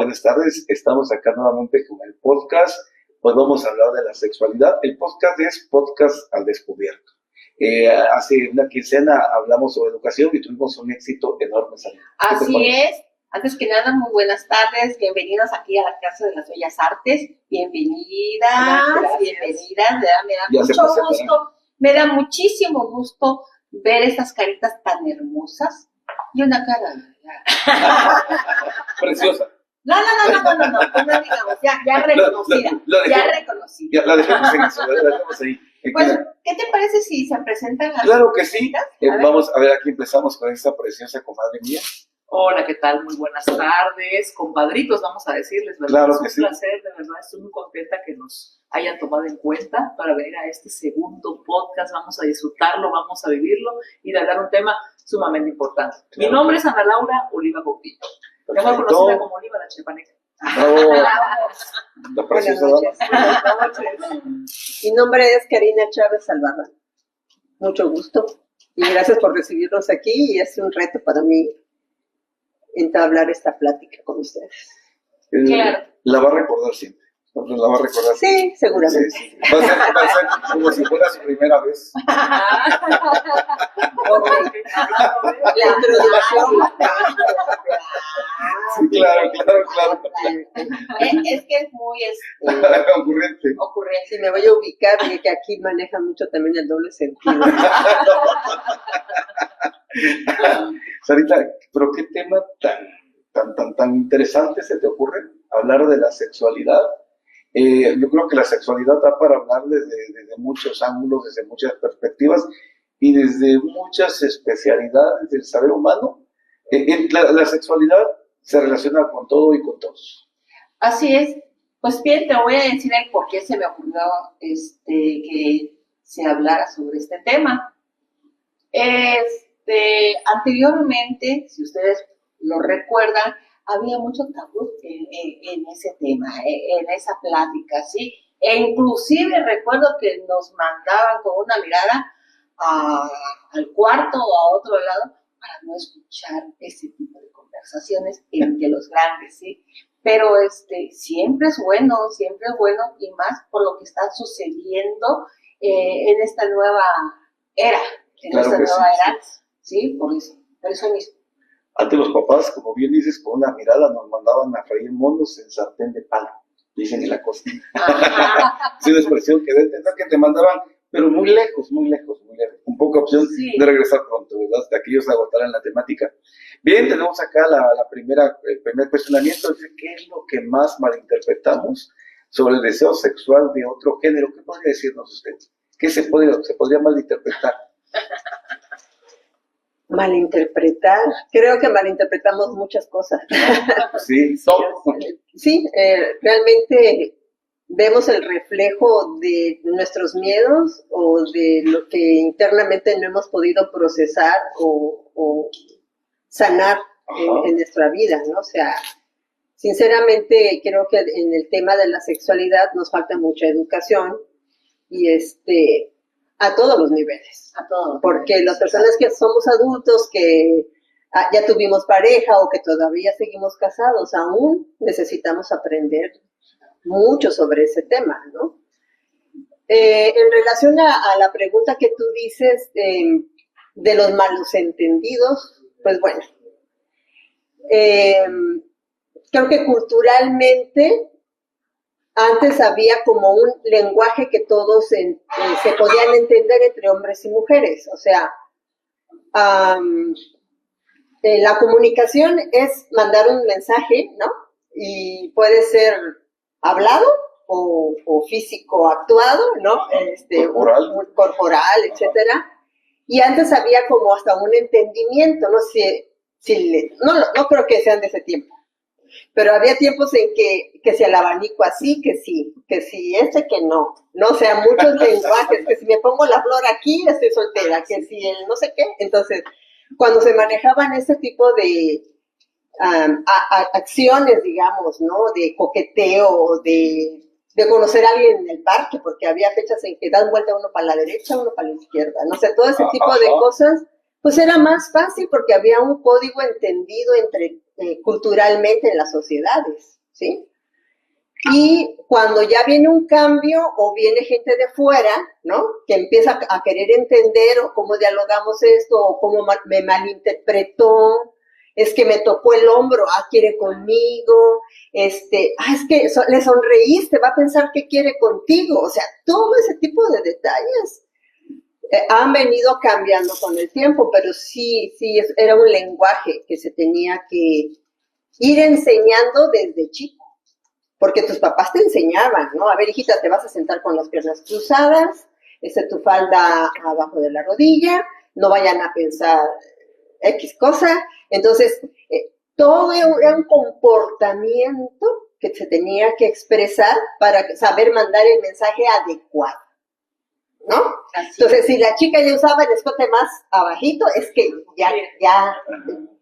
buenas tardes. Estamos acá nuevamente con el podcast. Hoy vamos a hablar de la sexualidad. El podcast es Podcast al Descubierto. Hace una quincena hablamos sobre educación y tuvimos un éxito enorme. Así es. Antes que nada, muy buenas tardes. Bienvenidos aquí a la Casa de las Bellas Artes. Bienvenidas, bienvenidas. Me da mucho gusto. Me da muchísimo gusto ver estas caritas tan hermosas y una cara preciosa. No, digamos, ya reconocida, ya reconocida. Ya la dejamos en eso, la dejamos ahí. Pues, ¿qué te parece si se presentan las Claro que sí. caritas? Vamos a ver, aquí empezamos con esta preciosa comadre mía. Hola, ¿qué tal? Muy buenas tardes, compadritos, vamos a decirles, ¿verdad? Claro es que un sí. placer, de verdad, estoy muy contenta que nos hayan tomado en cuenta para venir a este segundo podcast. Vamos a disfrutarlo, vamos a vivirlo y de hablar un tema sumamente importante. Claro. Mi nombre es Ana Laura Oliva Gopillo, mejor conocida como Oliva la Chepaneca. Bravo. La preciosa Buenas dama. noches. Mi nombre es Karina Chávez Salvarra. Mucho gusto y gracias por recibirnos aquí y es un reto para mí entablar esta plática con ustedes. Claro. La va a recordar siempre. La va a recordar siempre. Sí, seguramente. Sí. Va a ser como si fuera su primera vez. Ok. La introducción. Sí, claro. Es que es muy Ocurrente. ocurrente. Si me voy a ubicar, porque aquí manejan mucho también el doble sentido. Sarita, pero qué tema tan interesante se te ocurre hablar de la sexualidad. Yo creo que la sexualidad da para hablar desde muchos ángulos, desde muchas perspectivas y desde muchas especialidades del saber humano. La sexualidad se relaciona con todo y con todos. Así es. Pues bien, te voy a decir el por qué se me ocurrió que se hablara sobre este tema. Anteriormente, si ustedes lo recuerdan, había mucho tabú en ese tema, en esa plática, ¿sí? E inclusive recuerdo que nos mandaban con una mirada al cuarto o a otro lado para no escuchar ese tipo de conversaciones entre los grandes, ¿sí? Pero siempre es bueno y más por lo que está sucediendo en esta nueva era, Claro que era, ¿sí? Por eso mismo. Antes los papás, como bien dices, con una mirada nos mandaban a freír monos en sartén de palo, dicen en la cocina. Es una expresión que debe entender que te mandaban, pero muy lejos, con poca opción de regresar pronto, ¿verdad? Hasta que ellos agotaran la temática. Bien, tenemos acá el primer cuestionamiento, dice, ¿qué es lo que más malinterpretamos sobre el deseo sexual de otro género? ¿Qué podría decirnos usted? ¿Qué se podría malinterpretar? Malinterpretar. Creo que malinterpretamos muchas cosas. Sí, Sí, realmente vemos el reflejo de nuestros miedos o de lo que internamente no hemos podido procesar o sanar en nuestra vida, ¿no? O sea, sinceramente creo que en el tema de la sexualidad nos falta mucha educación y a todos los niveles. A todos. Porque las personas que somos adultos, que ya tuvimos pareja o que todavía seguimos casados, aún necesitamos aprender mucho sobre ese tema, ¿no? En relación a la pregunta que tú dices de los malos entendidos, pues bueno, creo que culturalmente antes había como un lenguaje que todos se podían entender entre hombres y mujeres. O sea, la comunicación es mandar un mensaje, ¿no? Y puede ser hablado o físico actuado, ¿no? Corporal, etcétera. Y antes había como hasta un entendimiento, no sé, no creo que sean de ese tiempo. Pero había tiempos en que si el abanico así, que sí, que no. No, o sea, muchos lenguajes, que si me pongo la flor aquí, estoy soltera, que si el no sé qué. Entonces, cuando se manejaban ese tipo de acciones, digamos, ¿no? De coqueteo, de conocer a alguien en el parque, porque había fechas en que dan vuelta uno para la derecha, uno para la izquierda, no sé, todo ese tipo de cosas, pues era más fácil porque había un código entendido culturalmente en las sociedades. ¿sí? Y cuando ya viene un cambio o viene gente de fuera, ¿no? Que empieza a querer entender o cómo dialogamos esto o cómo me malinterpretó, es que me tocó el hombro, quiere conmigo, es que le sonreíste, va a pensar que quiere contigo, o sea, todo ese tipo de detalles han venido cambiando con el tiempo, pero sí, era un lenguaje que se tenía que ir enseñando desde chico. Porque tus papás te enseñaban, ¿no? A ver, hijita, te vas a sentar con las piernas cruzadas, tu falda abajo de la rodilla, no vayan a pensar X cosa. Entonces, todo era un comportamiento que se tenía que expresar para saber mandar el mensaje adecuado, ¿no? Entonces, si la chica ya usaba el escote más abajito, es que ya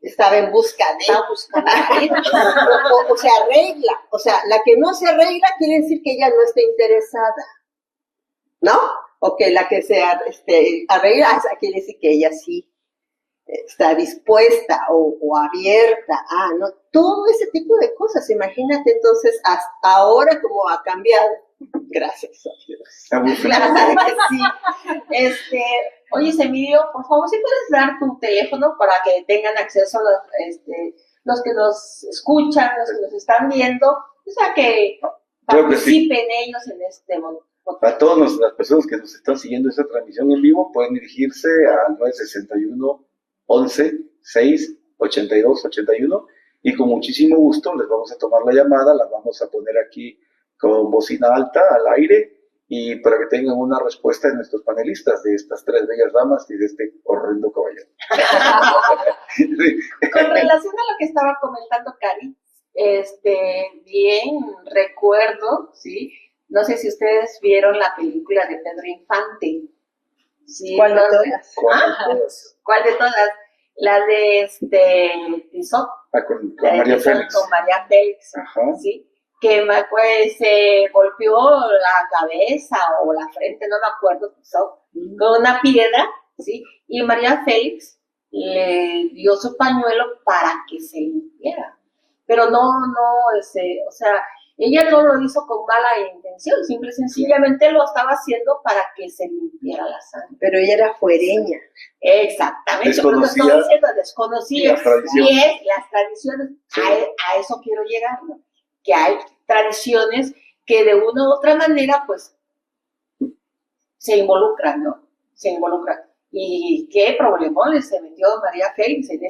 estaba en busca de... o se arregla. O sea, la que no se arregla quiere decir que ella no está interesada, ¿no? O que la que se arregla quiere decir que ella sí está dispuesta o abierta. No, todo ese tipo de cosas. Imagínate entonces hasta ahora cómo ha cambiado. Gracias. Claro que sí. Oye, Emilio, por favor, si puedes dar tu teléfono para que tengan acceso los que nos escuchan, los que nos están viendo, o sea, que participen ellos en este momento. A todas las personas que nos están siguiendo esta transmisión en vivo, pueden dirigirse al 961 11 6 82 81 y con muchísimo gusto les vamos a tomar la llamada, la vamos a poner aquí con bocina alta al aire y para que tengan una respuesta de nuestros panelistas, de estas tres bellas damas y de este horrendo caballero. Con relación a lo que estaba comentando Cari, bien recuerdo, ¿sí? No sé si ustedes vieron la película de Pedro Infante. ¿Sí? ¿Cuál de todas? ¿Cuál de todas? La de Tizot. Con María Félix. Con María Félix. Ajá. ¿Sí? Que se golpeó la cabeza o la frente, no me acuerdo, con una piedra, ¿sí? Y María Félix le dio su pañuelo para que se limpiara. Pero o sea, ella no lo hizo con mala intención, sencillamente lo estaba haciendo para que se limpiara la sangre. Pero ella era fuereña. Exactamente. Desconocía las tradiciones. A eso quiero llegar, ¿no? Que hay tradiciones que de una u otra manera, pues, se involucran, ¿no? Se involucran. Y qué problemones se metió María Félix en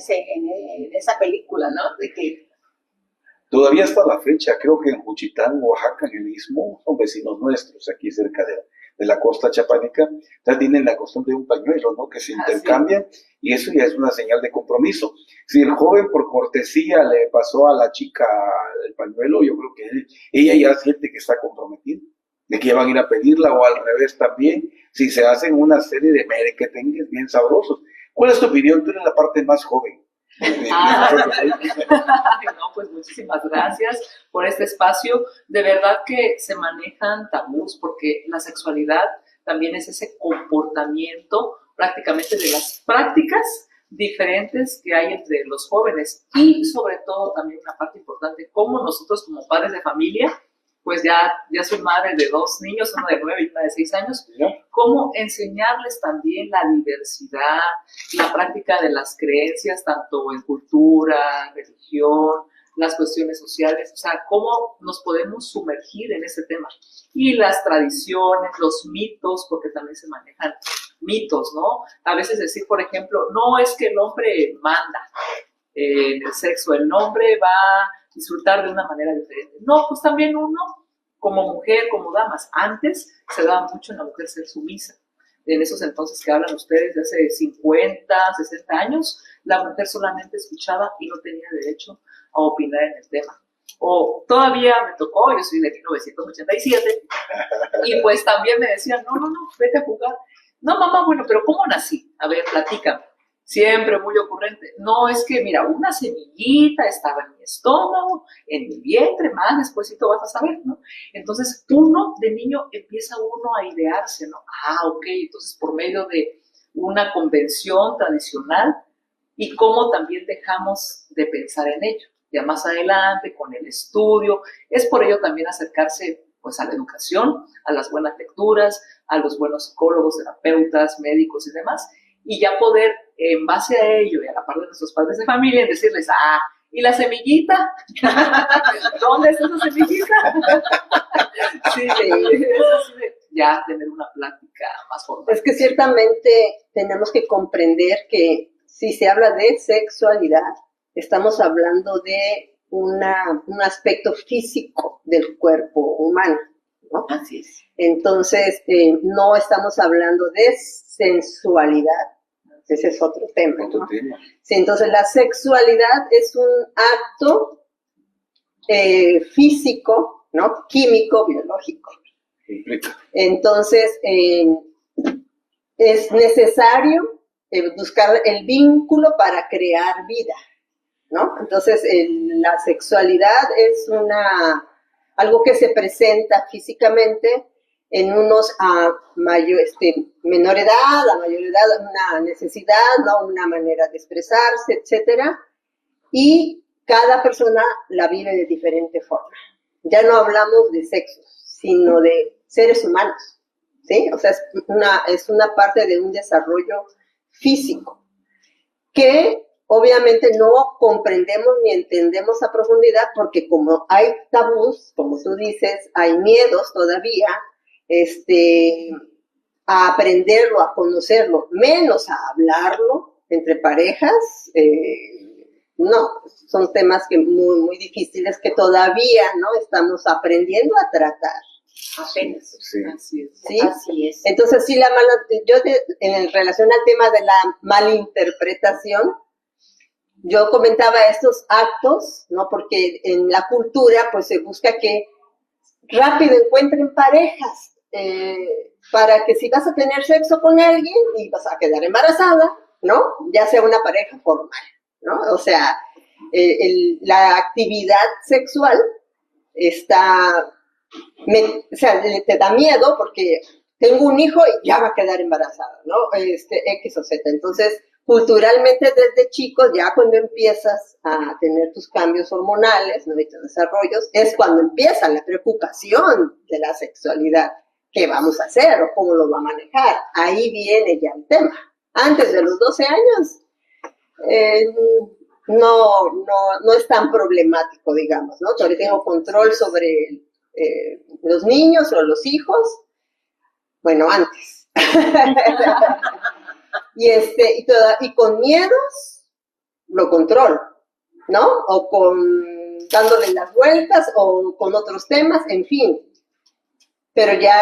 esa película, ¿no? De que... Todavía hasta la fecha, creo que en Juchitán, Oaxaca, en el Istmo, son vecinos nuestros, aquí cerca de la costa chapaneca, ya tienen la costumbre de un pañuelo, ¿no? Que se intercambian, y eso ya es una señal de compromiso. Si el joven por cortesía le pasó a la chica el pañuelo, yo creo que ella ya siente que está comprometida, de que van a ir a pedirla, o al revés también, si se hacen una serie de merequetengues bien sabrosos. ¿Cuál es tu opinión? Tú eres la parte más joven. No, pues muchísimas gracias por este espacio. De verdad que se manejan tabús porque la sexualidad también es ese comportamiento prácticamente de las prácticas diferentes que hay entre los jóvenes y sobre todo también una parte importante, cómo nosotros como padres de familia, pues ya soy madre de 2 niños, uno de 9 y una de 6 años, cómo enseñarles también la diversidad, la práctica de las creencias, tanto en cultura, religión, las cuestiones sociales, o sea, cómo nos podemos sumergir en ese tema. Y las tradiciones, los mitos, porque también se manejan mitos, ¿no? A veces decir, por ejemplo, no es que el hombre manda en el sexo, el hombre va a disfrutar de una manera diferente. No, pues también uno, como mujer, como damas, antes se daba mucho en la mujer ser sumisa. En esos entonces que hablan ustedes de hace 50, 60 años, la mujer solamente escuchaba y no tenía derecho a opinar en el tema. O todavía me tocó, yo soy de 1987, y pues también me decían, no, vete a jugar. No, mamá, bueno, pero ¿cómo nací? A ver, platícame. Siempre muy ocurrente. No, es que, mira, una semillita estaba en mi estómago, en mi vientre, más despuésito vas a saber, ¿no? Entonces, uno de niño empieza a idearse, ¿no? Ok, entonces por medio de una convención tradicional y cómo también dejamos de pensar en ello. ya más adelante con el estudio. Es por ello también acercarse pues a la educación, a las buenas lecturas, a los buenos psicólogos, terapeutas, médicos y demás, y ya poder, en base a ello y a la par de nuestros padres de familia, decirles, ¿y la semillita? ¿Dónde está esa semillita? Sí, es así de ya tener una plática más formal. Es que ciertamente tenemos que comprender que si se habla de sexualidad, estamos hablando de un aspecto físico del cuerpo humano, ¿no? Así es. Entonces, no estamos hablando de sensualidad, ese es otro tema, ¿no? Sí, entonces la sexualidad es un acto físico, ¿no? Químico, biológico. Entonces, es necesario buscar el vínculo para crear vida, ¿no? Entonces, la sexualidad es algo que se presenta físicamente en unos a menor edad, a mayor edad, una necesidad, ¿no? Una manera de expresarse, etcétera, y cada persona la vive de diferente forma. Ya no hablamos de sexos, sino de seres humanos, ¿sí? O sea, es una parte de un desarrollo físico que obviamente no comprendemos ni entendemos a profundidad porque como hay tabús, como tú dices, hay miedos todavía, a aprenderlo, a conocerlo, menos a hablarlo entre parejas, no, son temas que muy, muy difíciles que todavía no estamos aprendiendo a tratar. Apenas. Sí. Así es. ¿Sí? Así es. Entonces, sí, en relación al tema de la malinterpretación, yo comentaba estos actos, ¿no? Porque en la cultura, pues se busca que rápido encuentren parejas, para que si vas a tener sexo con alguien y vas a quedar embarazada, ¿no? Ya sea una pareja formal, ¿no? O sea, la actividad sexual te da miedo porque tengo un hijo y ya va a quedar embarazada, ¿no? X o Z. Entonces, culturalmente desde chicos, ya cuando empiezas a tener tus cambios hormonales, ¿no? Y tus desarrollos, es cuando empieza la preocupación de la sexualidad. ¿Qué vamos a hacer o cómo lo va a manejar? Ahí viene ya el tema. Antes de los 12 años, no es tan problemático, digamos, ¿no? Todavía tengo control sobre los niños o los hijos. Bueno, antes. Y con miedos lo controlo, ¿no? O dándole las vueltas o con otros temas, en fin. Pero ya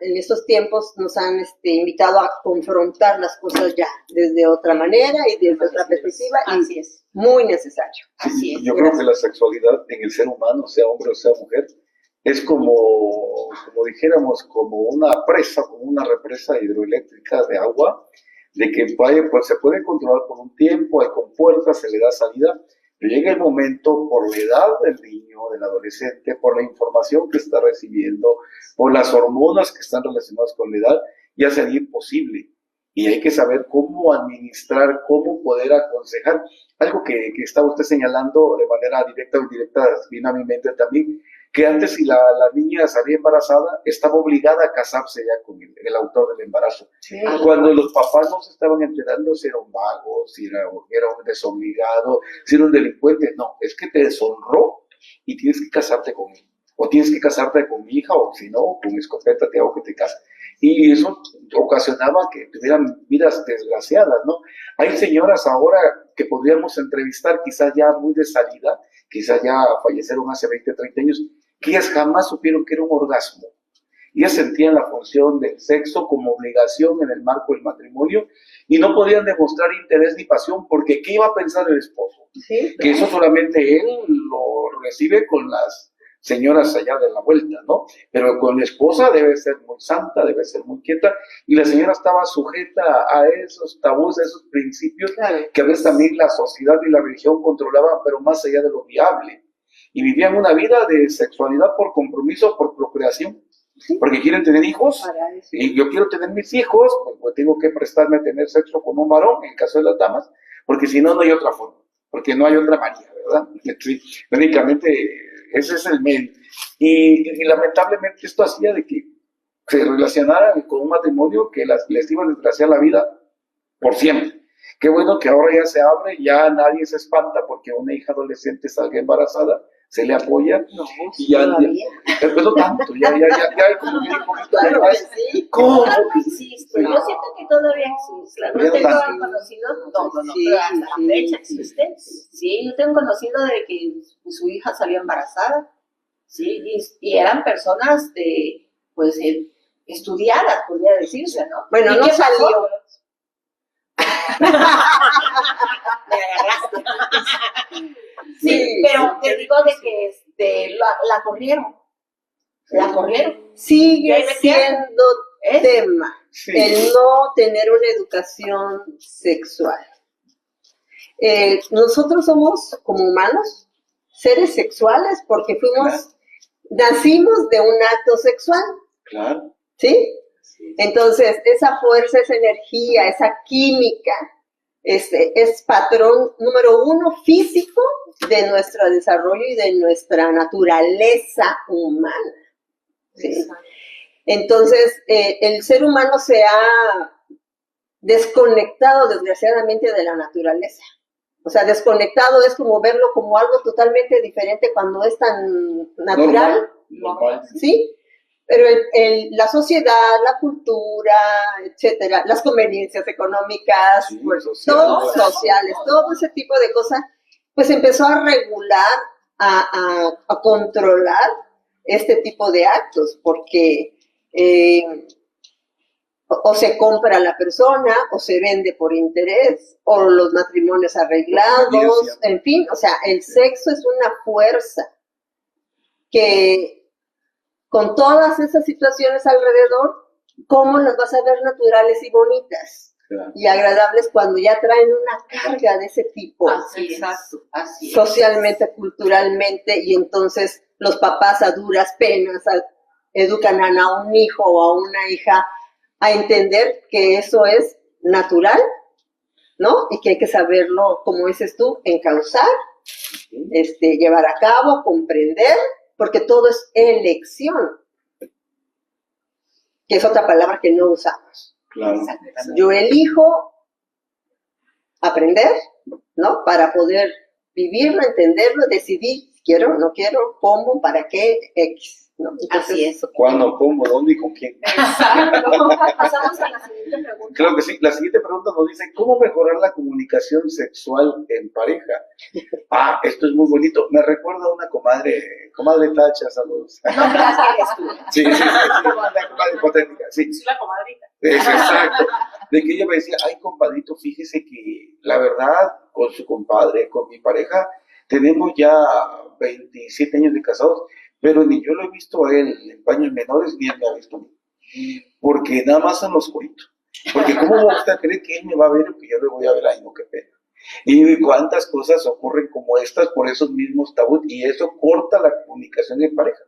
en estos tiempos nos han invitado a confrontar las cosas ya desde otra manera y desde otra perspectiva. Así es. Muy necesario. Así es. Yo creo que la sexualidad en el ser humano, sea hombre o sea mujer, es como dijéramos, como una presa, como una represa hidroeléctrica de agua, de que pues se puede controlar por un tiempo, hay compuertas, se le da salida, pero llega el momento, por la edad del niño, del adolescente, por la información que está recibiendo, por las hormonas que están relacionadas con la edad, ya sería imposible. Y hay que saber cómo administrar, cómo poder aconsejar. Algo que estaba usted señalando de manera directa o indirecta, vino a mi mente también, que antes si la niña salía embarazada, estaba obligada a casarse ya con el autor del embarazo. Sí. Cuando los papás no se estaban enterando si era un vago, si era un desobligado, si era un delincuente, no, es que te deshonró y tienes que casarte con él. O tienes que casarte con mi hija, o si no, con escopeta te hago que te cases. Y eso ocasionaba que tuvieran vidas desgraciadas, ¿no? Hay señoras ahora que podríamos entrevistar, quizás ya muy de salida, quizás ya fallecieron hace 20, 30 años, que ellas jamás supieron que era un orgasmo. Ellas sentían la función del sexo como obligación en el marco del matrimonio y no podían demostrar interés ni pasión porque ¿qué iba a pensar el esposo? Sí, Que eso solamente él lo recibe con las señoras allá de la vuelta, ¿no? Pero con la esposa debe ser muy santa, debe ser muy quieta, y la señora estaba sujeta a esos tabús, a esos principios, claro. que a veces también la sociedad y la religión controlaban, pero más allá de lo viable. Y vivían una vida de sexualidad por compromiso, por procreación, porque quieren tener hijos, y yo quiero tener mis hijos, pues tengo que prestarme a tener sexo con un varón, en el caso de las damas, porque si no, no hay otra forma. porque no hay otra María, ¿verdad? Sí, únicamente ese es el medio. Y lamentablemente esto hacía de que se relacionaran con un matrimonio que les iba a desgraciar la vida por siempre. Qué bueno que ahora ya se abre, ya nadie se espanta porque una hija adolescente salga embarazada, se le apoya No, y ya, todavía. pero no tanto, ya hay como que un poquito de Claro paz. que sí. ¿Cómo? No existe. Yo siento que todavía existe. No tengo conocido todo, ¿no? Sí, Pero hasta la sí. fecha existe. Sí, yo tengo conocido de que su hija salió embarazada. Sí, y eran personas de, pues, estudiadas, podría decirse, ¿no? Bueno, ¿Y no qué pasó? salió. Me agarraste. Sí, Sí, pero te digo de que la corrieron. La corrieron. Y Sigue ahí me quedo. siendo ¿Eh? tema Sí. el no tener una educación sexual. Nosotros somos como humanos seres sexuales porque nacimos de un acto sexual, Claro. ¿sí? Entonces, esa fuerza, esa energía, esa química, es patrón número uno físico de nuestro desarrollo y de nuestra naturaleza humana, ¿sí? Entonces, el ser humano se ha desconectado desgraciadamente de la naturaleza. O sea, desconectado es como verlo como algo totalmente diferente cuando es tan natural, Normal. ¿sí? Pero la sociedad, la cultura, etcétera, las conveniencias económicas, Sí, pues, sociales. sociales, todo ese tipo de cosas, pues empezó a regular, a controlar este tipo de actos, porque o se compra a la persona, o se vende por interés, o los matrimonios arreglados, Conveniencia. en fin, o sea, el sexo es una fuerza que con todas esas situaciones alrededor, ¿cómo las vas a ver naturales y bonitas Claro. y agradables cuando ya traen una carga de ese tipo? Así es. Exacto. Así es. Socialmente, culturalmente, y entonces los papás a duras penas educan a un hijo o a una hija a entender que eso es natural, ¿no? Y que hay que saberlo, como dices tú, encauzar, llevar a cabo, comprender, porque todo es elección, que es otra palabra que no usamos. Claro. Yo elijo aprender, ¿no? Para poder vivirlo, entenderlo, decidir, quiero, no quiero, cómo, para qué, X, ¿no? Entonces, Así es. ¿Cuándo, cómo, dónde y con quién? Exacto. Pasamos a la siguiente pregunta. Claro que sí. La siguiente pregunta nos dice, ¿cómo mejorar la comunicación sexual en pareja? Esto es muy bonito. Me recuerda a una comadre Tacha, saludos. No, gracias tú. Sí, una comadre hipotética, sí. Sí, la comadrita. Exacto. De que ella me decía, ay, compadrito, fíjese que la verdad, con su compadre, con mi pareja, tenemos ya 27 años de casados, pero ni yo lo he visto a él en paños menores, ni él me ha visto a mí. Porque nada más en lo oscurito. Porque ¿cómo va usted a creer que él me va a ver o que yo le voy a ver? Ay, no, qué pena. Y cuántas cosas ocurren como estas por esos mismos tabús, y eso corta la comunicación en pareja.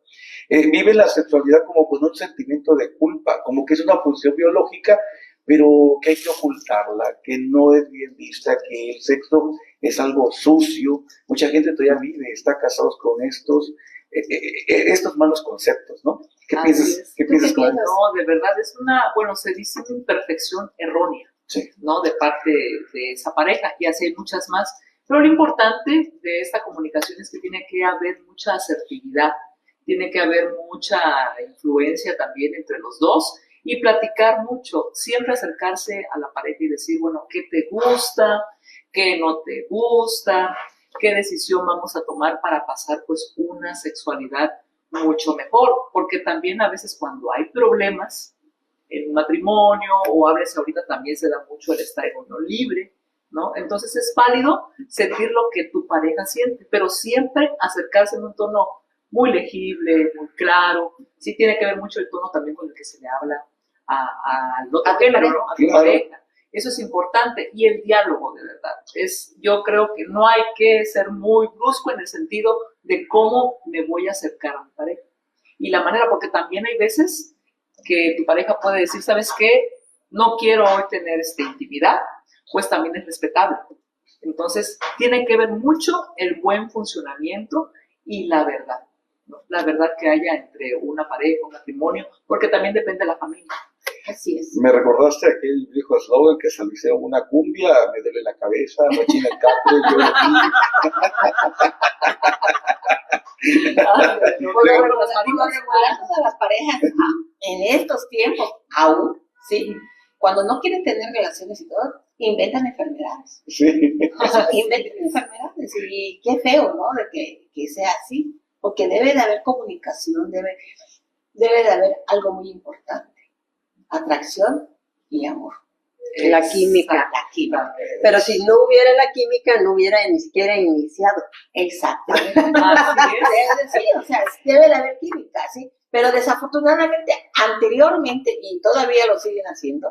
Vive la sexualidad como con un sentimiento de culpa, como que es una función biológica, pero que hay que ocultarla, que no es bien vista, que el sexo es algo sucio. Mucha gente todavía vive, está casados con estos malos conceptos, ¿no? ¿Qué Así piensas? es. ¿Qué piensas, ¿Tú qué Clara? No, de verdad es se dice una imperfección errónea, Sí. ¿no? De parte de esa pareja, y así hay muchas más. Pero lo importante de esta comunicación es que tiene que haber mucha asertividad, tiene que haber mucha influencia también entre los dos y platicar mucho, siempre acercarse a la pareja y decir, bueno, ¿qué te gusta? ¿Qué no te gusta? ¿Qué decisión vamos a tomar para pasar pues una sexualidad mucho mejor? Porque también a veces cuando hay problemas en un matrimonio, o hables ahorita, también se da mucho el estar en unión libre, ¿no? Entonces es válido sentir lo que tu pareja siente, pero siempre acercarse en un tono muy legible, muy claro. Sí tiene que ver mucho el tono también con el que se le habla al otro género, ¿no? A tu Claro. pareja. Eso es importante. Y el diálogo, de verdad. Yo creo que no hay que ser muy brusco en el sentido de cómo me voy a acercar a mi pareja. Y la manera, porque también hay veces que tu pareja puede decir, ¿sabes qué? No quiero hoy tener intimidad, pues también es respetable. Entonces, tiene que ver mucho el buen funcionamiento y la verdad, ¿no? La verdad que haya entre una pareja, un matrimonio, porque también depende de la familia. Así es. Me recordaste aquel viejo eslogan que saliste una cumbia, me duele la cabeza, rechina el catre, yo Hablando de las parejas, en estos tiempos, aún, sí, cuando no quieren tener relaciones y todo, inventan enfermedades. sí. Inventan enfermedades. Y qué feo, ¿no? De que sea así. Porque debe de haber comunicación, debe de haber algo muy importante. Atracción y amor. La química. La química. Pero si no hubiera la química, no hubiera ni siquiera iniciado. Exactamente. Así es. Sí, o sea, debe de haber química, ¿sí? Pero desafortunadamente, anteriormente, y todavía lo siguen haciendo,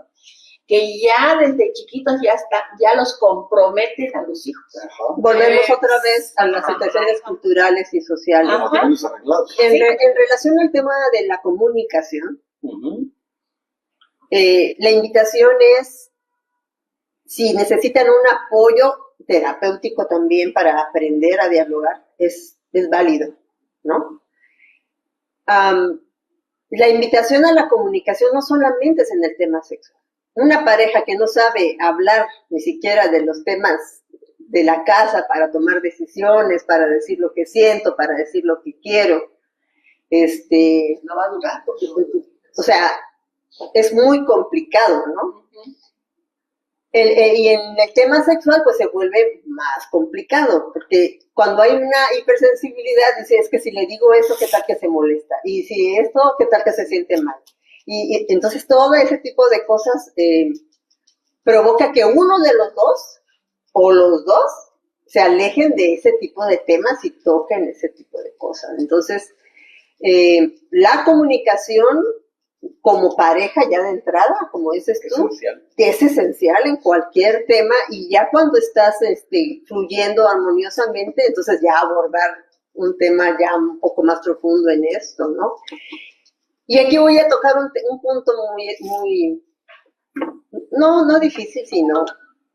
que ya desde chiquitos ya los comprometen a los hijos. Ajá. Volvemos otra vez a las situaciones culturales y sociales. Ajá. Matrimonios arreglados. En relación al tema de la comunicación, Ujú. la invitación es, si necesitan un apoyo terapéutico también para aprender a dialogar, es válido, ¿no? La invitación a la comunicación no solamente es en el tema sexual. Una pareja que no sabe hablar ni siquiera de los temas de la casa para tomar decisiones, para decir lo que siento, para decir lo que quiero, No va a durar. o sea, es muy complicado, ¿no? Y en el tema sexual, pues se vuelve más complicado, porque cuando hay una hipersensibilidad, dice, es que si le digo eso, ¿qué tal que se molesta? Y si esto, ¿qué tal que se siente mal? Y entonces todo ese tipo de cosas provoca que uno de los dos, o los dos, se alejen de ese tipo de temas y toquen ese tipo de cosas. Entonces, la comunicación como pareja ya de entrada, como dices tú, es esencial en cualquier tema, y ya cuando estás fluyendo armoniosamente, entonces ya abordar un tema ya un poco más profundo en esto, ¿no? Y aquí voy a tocar un punto muy, no difícil, sino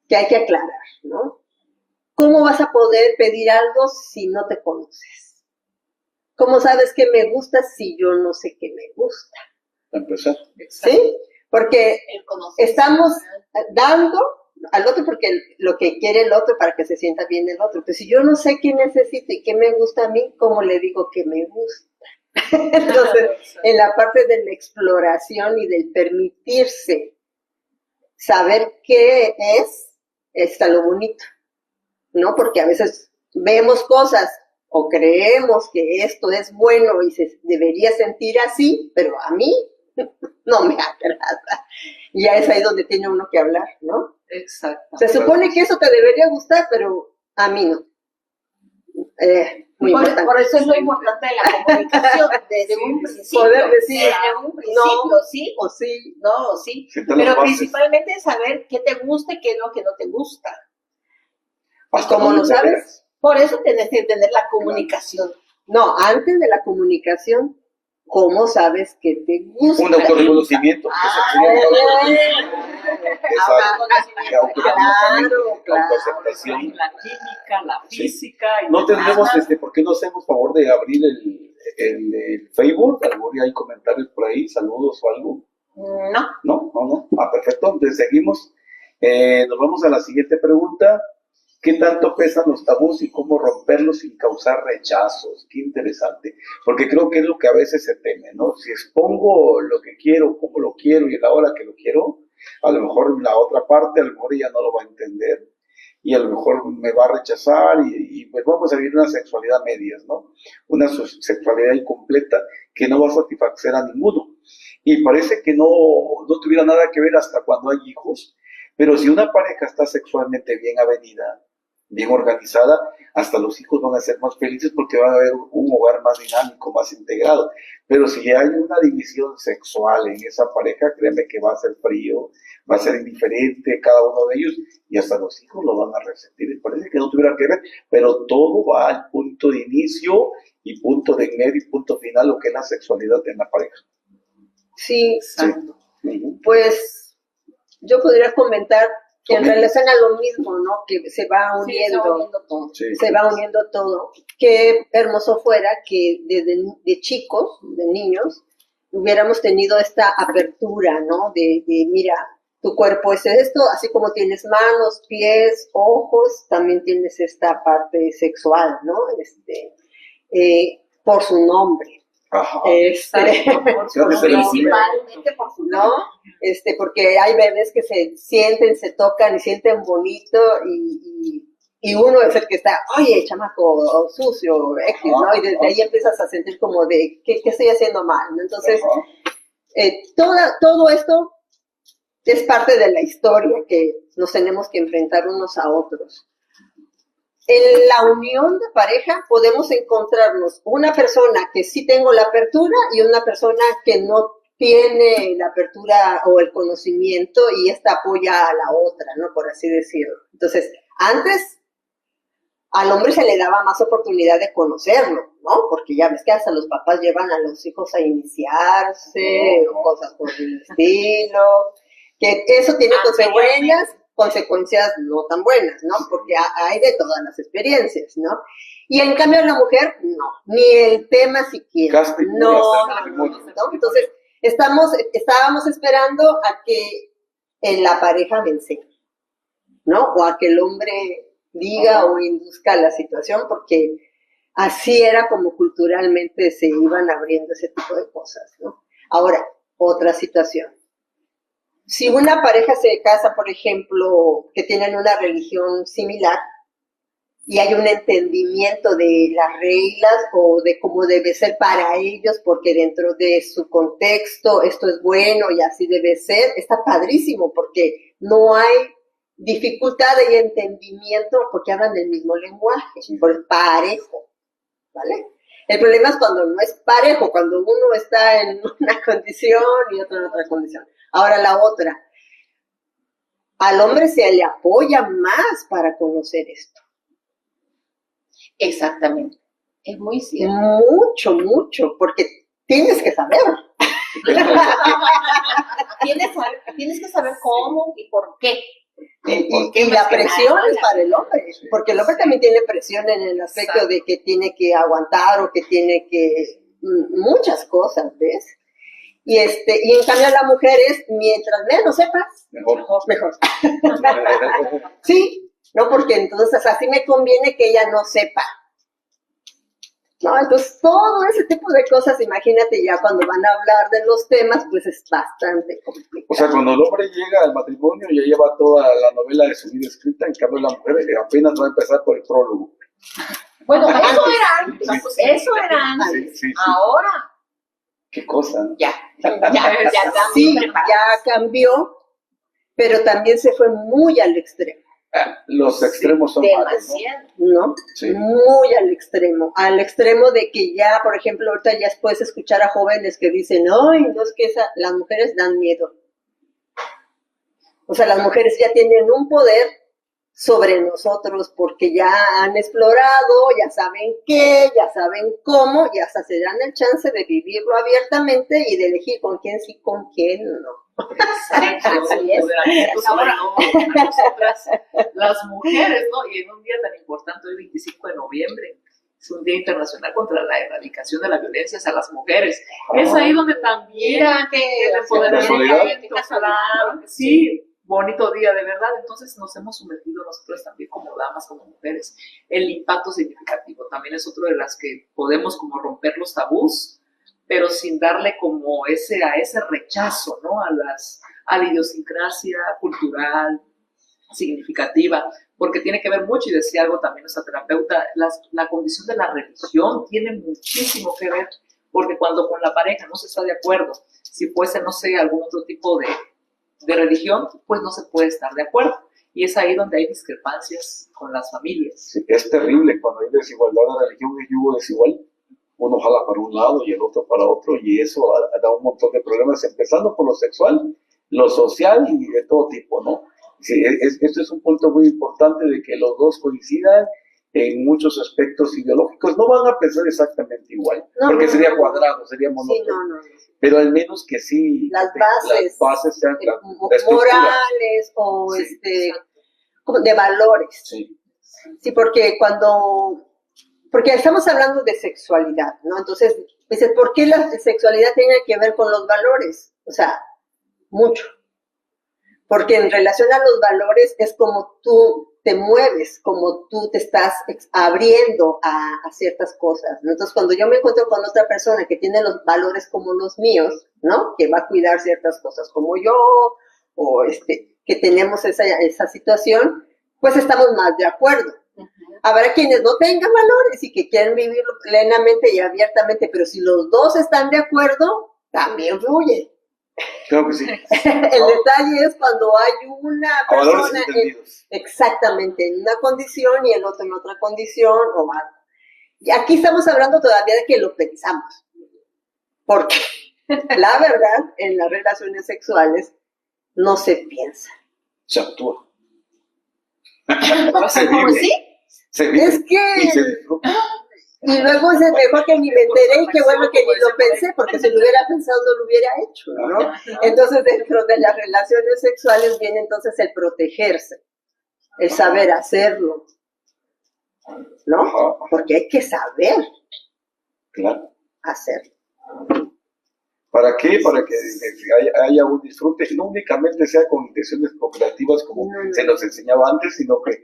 que hay que aclarar, ¿no? ¿Cómo vas a poder pedir algo si no te conoces? ¿Cómo sabes qué me gusta si yo no sé qué me gusta? Para empezar. ¿Sí? Porque estamos dando al otro porque lo que quiere el otro para que se sienta bien el otro. Pero si yo no sé qué necesito y qué me gusta a mí, ¿cómo le digo que me gusta? Entonces, en la parte de la exploración y del permitirse saber qué está lo bonito, ¿no? Porque a veces vemos cosas o creemos que esto es bueno y se debería sentir así, pero a mí no me agrada. Y ya es ahí donde tiene uno que hablar, ¿no? Exacto. Se supone que eso te debería gustar, pero a mí no. Muy importante. Por eso es lo importante de la comunicación, desde un principio. Poder decir, desde un principio, no, sí o sí. no, o sí. Sentar las Pero bases. principalmente saber qué te gusta y qué es lo que no te gusta. Hasta ¿Cómo dónde lo te sabes? veas. Por eso tenés que tener la comunicación. No, antes de la comunicación, ¿cómo sabes que te gusta? Un autorreconocimiento. Autoaceptación. La química, la física. Y No tendremos, demás. ¿por qué no hacemos favor de abrir el Facebook? A lo mejor hay comentarios por ahí, saludos o algo. No. No. Perfecto, entonces seguimos. Nos vamos a la siguiente pregunta. ¿Qué tanto pesan los tabús y cómo romperlos sin causar rechazos? Qué interesante, porque creo que es lo que a veces se teme, ¿no? Si expongo lo que quiero, como lo quiero y a la hora que lo quiero, a lo mejor la otra parte, a lo mejor ella no lo va a entender y a lo mejor me va a rechazar y pues vamos a vivir una sexualidad medias, ¿no? Una sexualidad incompleta que no va a satisfacer a ninguno. Y parece que no tuviera nada que ver hasta cuando hay hijos, pero si una pareja está sexualmente bien avenida, bien organizada, hasta los hijos van a ser más felices porque van a haber un hogar más dinámico, más integrado. Pero si hay una división sexual en esa pareja, créeme que va a ser frío, va a ser indiferente cada uno de ellos y hasta los hijos lo van a resentir. Y parece que no tuviera que ver, pero todo va al punto de inicio y punto de medio y punto final, lo que es la sexualidad en la pareja. Sí, Sí. Uh-huh. pues yo podría comentar en relación a lo mismo, ¿no? Que se va uniendo, todo. Sí. se va uniendo todo. Qué hermoso fuera que desde de chicos, de niños, hubiéramos tenido esta apertura, ¿no? De mira, tu cuerpo es esto, así como tienes manos, pies, ojos, también tienes esta parte sexual, ¿no? Por su nombre. Ajá. Principalmente por su ¿No? Porque hay bebés que se sienten, se tocan y sienten bonito y uno es el que está, oye, chamaco sucio, X, ¿no? Y desde ahí empiezas a sentir como de, ¿qué estoy haciendo mal? ¿No? Entonces, todo esto es parte de la historia que nos tenemos que enfrentar unos a otros. En la unión de pareja podemos encontrarnos una persona que sí tengo la apertura y una persona que no tiene la apertura o el conocimiento y esta apoya a la otra, ¿no? Por así decirlo. Entonces, antes al hombre se le daba más oportunidad de conocerlo, ¿no? Porque ya ves que hasta los papás llevan a los hijos a iniciarse o cosas por el estilo, que eso tiene consecuencias no tan buenas, ¿no? Porque hay de todas las experiencias, ¿no? Y en cambio la mujer, no, ni el tema siquiera. No. Entonces, estábamos esperando a que la pareja vence, ¿no? O a que el hombre diga o induzca la situación, porque así era como culturalmente se iban abriendo ese tipo de cosas, ¿no? Ahora, otra situación. Si una pareja se casa, por ejemplo, que tienen una religión similar y hay un entendimiento de las reglas o de cómo debe ser para ellos, porque dentro de su contexto esto es bueno y así debe ser, está padrísimo porque no hay dificultad de entendimiento porque hablan del mismo lenguaje, por parejo, ¿vale? El problema es cuando no es parejo, cuando uno está en una condición y otro en otra condición. Ahora la otra, al hombre se le apoya más para conocer esto. Exactamente, es muy cierto. Mucho, porque tienes que saber. Tienes que saber cómo y por qué. Y la presión es para el hombre, porque el hombre también tiene presión en el aspecto de que tiene que aguantar o que tiene que muchas cosas, ¿ves? Y en cambio la mujer es, mientras menos sepas, mejor. Sí, ¿no? Porque entonces así me conviene que ella no sepa. ¿No? Entonces todo ese tipo de cosas, imagínate ya cuando van a hablar de los temas, pues es bastante complicado. O sea, cuando el hombre llega al matrimonio ya lleva toda la novela de su vida escrita, en cambio la mujer apenas va a empezar por el prólogo. Bueno, eso era antes. Sí. Ahora Qué cosa, ¿no? ya Sí, ya cambió, pero también se fue muy al extremo. Los extremos son malos, demasiado. ¿No? Sí. Muy al extremo de que ya, por ejemplo, ahorita ya puedes escuchar a jóvenes que dicen, ay, no es que las mujeres dan miedo. O sea, las mujeres ya tienen un poder sobre nosotros porque ya han explorado, ya saben qué, ya saben cómo, y hasta se dan el chance de vivirlo abiertamente y de elegir con quién sí, con quién no. Así es. Ahora, nosotras, las mujeres, ¿no? Y en un día tan importante, hoy 25 de noviembre, es un Día Internacional contra la Erradicación de la Violencia hacia las Mujeres. Es ahí donde también el empoderamiento, claro, sí, bonito día, de verdad. Entonces nos hemos sumergido nosotros también como damas, como mujeres. El impacto significativo también es otro de las que podemos como romper los tabús, pero sin darle como a ese rechazo, ¿no? A la idiosincrasia cultural significativa, porque tiene que ver mucho, y decía algo también nuestra terapeuta, la condición de la religión tiene muchísimo que ver, porque cuando con la pareja no se está de acuerdo, si fuese, no sé, algún otro tipo de religión, pues no se puede estar de acuerdo, y es ahí donde hay discrepancias con las familias. Sí, es terrible cuando hay desigualdad de religión y yugo desigual. Uno jala para un lado y el otro para otro, y eso da un montón de problemas, empezando por lo sexual, lo social y de todo tipo, ¿no? Sí, esto es un punto muy importante de que los dos coincidan en muchos aspectos ideológicos. No van a pensar exactamente igual, No, porque no, sería no. cuadrado, sería Sí, monótono. no. Pero al menos que sí, Las las bases sean la estructura. morales o Sí. como de valores. Sí, Sí, porque estamos hablando de sexualidad, ¿no? Entonces, dices, ¿por qué la sexualidad tiene que ver con los valores? O sea, mucho. Porque en relación a los valores es como tú te mueves, como tú te estás abriendo a ciertas cosas, ¿no? Entonces, cuando yo me encuentro con otra persona que tiene los valores como los míos, ¿no? Que va a cuidar ciertas cosas como yo, o que tenemos esa situación, pues estamos más de acuerdo. Habrá quienes no tengan valores y que quieren vivirlo plenamente y abiertamente, pero si los dos están de acuerdo, también fluye. creo que sí. El detalle es cuando hay una A valores persona entendidos. exactamente en una condición y el otro en otra condición o algo. Y aquí estamos hablando todavía de que lo pensamos, porque la verdad en las relaciones sexuales no se piensa. Se actúa. O sea, Se ¿cómo vive. sí? Se vive Es que y se disfruta. y luego es mejor que ni me enteré y qué bueno que ni lo pensé, porque si lo hubiera pensado no lo hubiera hecho, ¿no? Entonces dentro de las relaciones sexuales viene entonces el protegerse, el saber hacerlo, ¿no? Ajá, Porque hay que saber claro. hacerlo. ¿Para qué? Para que haya un disfrute, no únicamente sea con intenciones procreativas como se nos enseñaba antes, sino que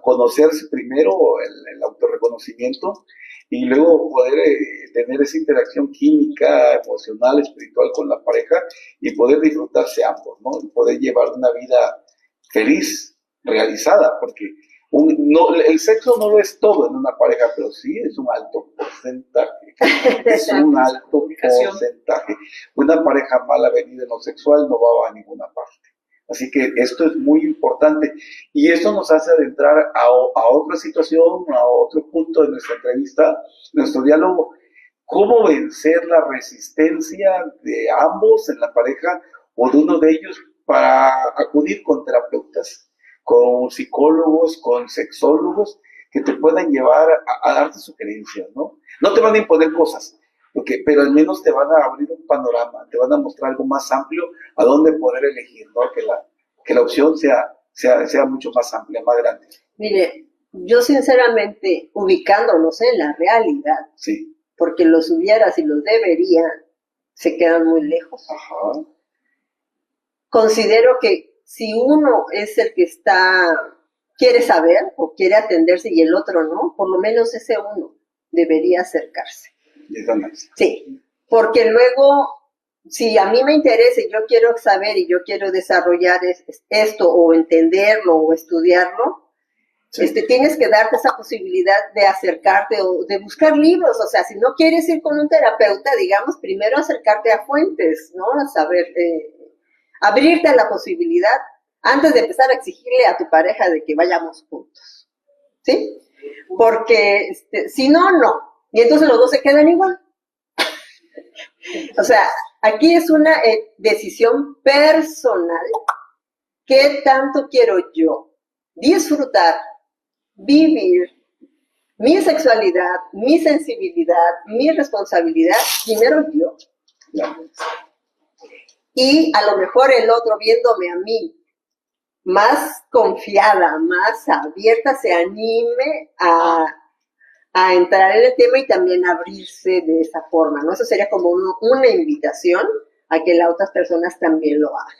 conocerse primero, el autorreconocimiento, y luego poder tener esa interacción química, emocional, espiritual con la pareja y poder disfrutarse ambos, ¿no? Y poder llevar una vida feliz, realizada, porque el sexo no lo es todo en una pareja, pero sí es un alto porcentaje. Es un alto porcentaje. Una pareja mal avenida en lo sexual no va a ninguna parte. Así que esto es muy importante. Y esto nos hace adentrar a otra situación, a otro punto de nuestra entrevista, nuestro diálogo. ¿Cómo vencer la resistencia de ambos en la pareja o de uno de ellos para acudir con terapeutas, con psicólogos, con sexólogos que te puedan llevar a darte sugerencias, ¿no? No te van a imponer cosas, pero al menos te van a abrir un panorama, te van a mostrar algo más amplio a dónde poder elegir, ¿no? Que la opción sea mucho más amplia, más grande. Mire, yo sinceramente, ubicándonos en la realidad, Sí. porque los hubieras y los deberían, se quedan muy lejos. Ajá. Considero que si uno es el que quiere saber o quiere atenderse y el otro no, por lo menos ese uno debería acercarse. Sí, porque luego, si a mí me interesa y yo quiero saber y yo quiero desarrollar esto o entenderlo o estudiarlo, sí, tienes que darte esa posibilidad de acercarte o de buscar libros. O sea, si no quieres ir con un terapeuta, digamos, primero acercarte a fuentes, ¿no? A saber, abrirte a la posibilidad antes de empezar a exigirle a tu pareja de que vayamos juntos, ¿sí? Porque si no, no. Y entonces los dos se quedan igual. O sea, aquí es una decisión personal. ¿Qué tanto quiero yo disfrutar, vivir mi sexualidad, mi sensibilidad, mi responsabilidad? Primero yo. Y a lo mejor el otro viéndome a mí más confiada, más abierta, se anime a entrar en el tema y también abrirse de esa forma, ¿no? Eso sería como una invitación a que las otras personas también lo hagan.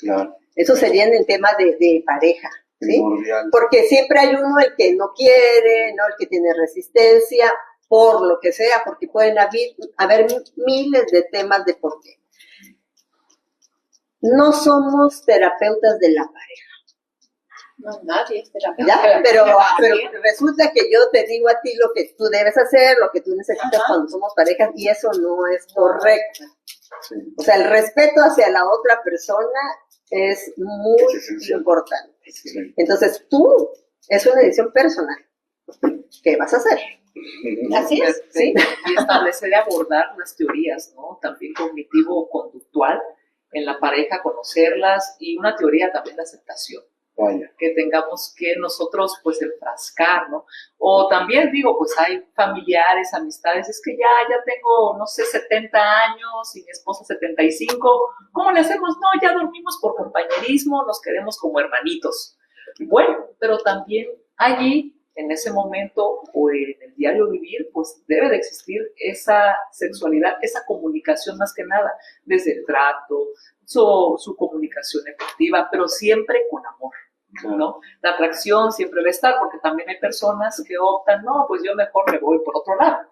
Claro. Eso sería en el tema de pareja, ¿sí? Primordial. Porque siempre hay uno el que no quiere, ¿no? El que tiene resistencia, por lo que sea, porque pueden haber miles de temas de por qué. No somos terapeutas de la pareja. No, nadie es terapeuta. ¿Ya? Pero resulta que yo te digo a ti lo que tú debes hacer, lo que tú necesitas cuando somos parejas, y eso no es correcto. Sí. O sea, el respeto hacia la otra persona es muy importante. Sí. Entonces, es una decisión personal. ¿Qué vas a hacer? Así es, sí. Y establecer y abordar las teorías, ¿no? También cognitivo-conductual en la pareja, conocerlas, y una teoría también de aceptación. Vaya. que tengamos que nosotros pues enfrascar, ¿no? O también digo, pues hay familiares, amistades, es que ya tengo, no sé, 70 años y mi esposa 75, ¿cómo le hacemos? No, ya dormimos por compañerismo, nos queremos como hermanitos. Bueno, pero también allí, en ese momento o en el diario vivir, pues debe de existir esa sexualidad, esa comunicación más que nada, desde el trato, su comunicación efectiva, pero siempre con amor, ¿no? La atracción siempre va a estar, porque también hay personas que optan, no, pues yo mejor me voy por otro lado.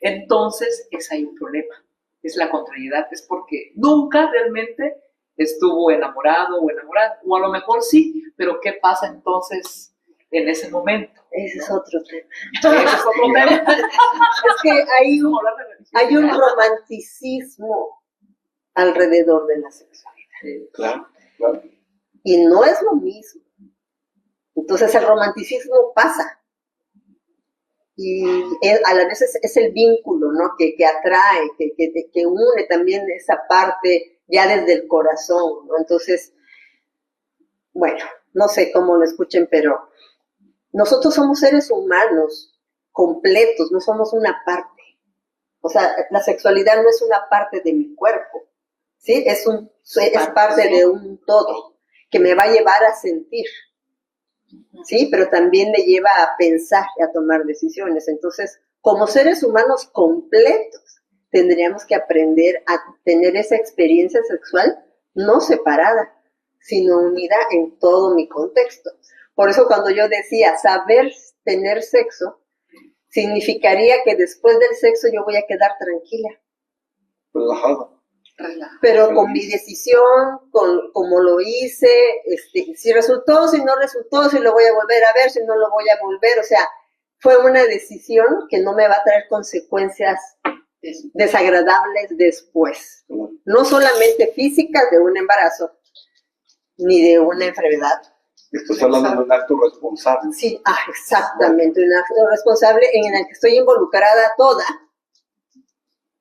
Entonces, es ahí un problema, es la contrariedad, es porque nunca realmente estuvo enamorado o enamorada, o a lo mejor sí, pero ¿qué pasa entonces en ese momento? Ese es otro tema. Ese es otro tema. Es que hay un romanticismo alrededor de la sexualidad. Claro, claro. Y no es lo mismo. Entonces el romanticismo pasa. Y a la vez es el vínculo, ¿no? Que atrae, que une también esa parte ya desde el corazón, ¿no? Entonces, bueno, no sé cómo lo escuchen, pero nosotros somos seres humanos completos, no somos una parte. O sea, la sexualidad no es una parte de mi cuerpo, ¿sí? Es parte de un todo que me va a llevar a sentir, ¿sí? Pero también me lleva a pensar y a tomar decisiones. Entonces, como seres humanos completos, tendríamos que aprender a tener esa experiencia sexual no separada, sino unida en todo mi contexto. Por eso cuando yo decía saber tener sexo, significaría que después del sexo yo voy a quedar tranquila. Relajado. Pero con mi decisión, como lo hice, si resultó, si no resultó, si lo voy a volver a ver, si no lo voy a volver, o sea, fue una decisión que no me va a traer consecuencias desagradables después. No solamente físicas de un embarazo, ni de una enfermedad. Estás hablando de un acto responsable. Sí, exactamente, un acto responsable en el que estoy involucrada toda,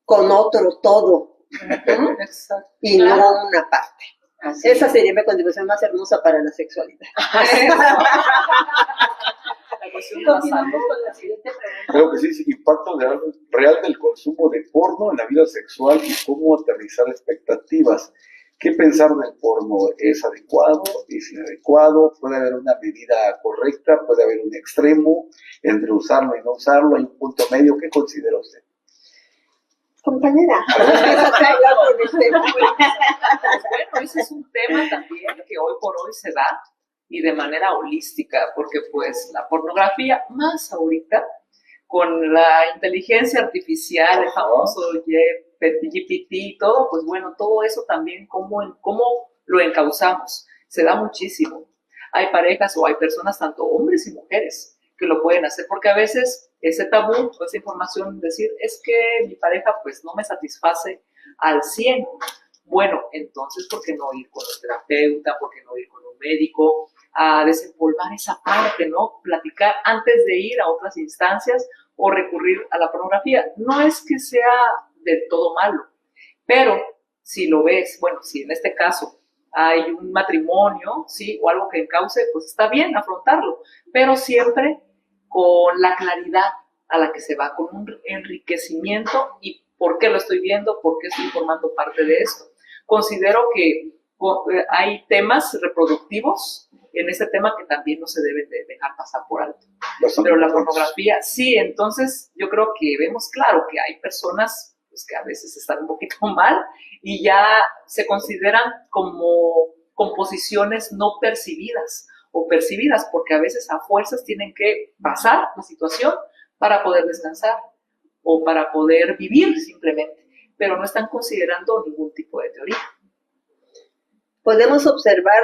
con otro todo. Y no una parte. Así esa sería mi contribución más hermosa para la sexualidad. Continuamos con la siguiente pregunta. Creo que sí, es impacto real del consumo de porno en la vida sexual y cómo aterrizar expectativas. ¿Qué pensar del porno? ¿Es adecuado? ¿Es inadecuado? ¿Puede haber una medida correcta? ¿Puede haber un extremo entre usarlo y no usarlo? ¿Hay un punto medio? ¿Qué considera usted? Compañera. Bueno, ese es un tema también que hoy por hoy se da y de manera holística, porque pues la pornografía, más ahorita, con la inteligencia artificial, el famoso GPT y todo, pues bueno, todo eso también, cómo lo encauzamos, se da muchísimo. Hay parejas o hay personas, tanto hombres y mujeres, que lo pueden hacer, porque a veces ese tabú, esa información, decir, es que mi pareja pues no me satisface al 100. Bueno, entonces, ¿por qué no ir con un terapeuta? ¿Por qué no ir con un médico? A desempolvar esa parte, ¿no? Platicar antes de ir a otras instancias o recurrir a la pornografía. No es que sea del todo malo, pero si lo ves, bueno, si en este caso hay un matrimonio, ¿sí? O algo que encauce, pues está bien afrontarlo, pero siempre con la claridad a la que se va, con un enriquecimiento y por qué lo estoy viendo, por qué estoy formando parte de esto. Considero que hay temas reproductivos en este tema que también no se deben de dejar pasar por alto. Pero la pornografía, sí, entonces yo creo que vemos claro que hay personas pues, que a veces están un poquito mal y ya se consideran como composiciones no percibidas o percibidas, porque a veces a fuerzas tienen que pasar la situación para poder descansar o para poder vivir simplemente, pero no están considerando ningún tipo de teoría. Podemos observar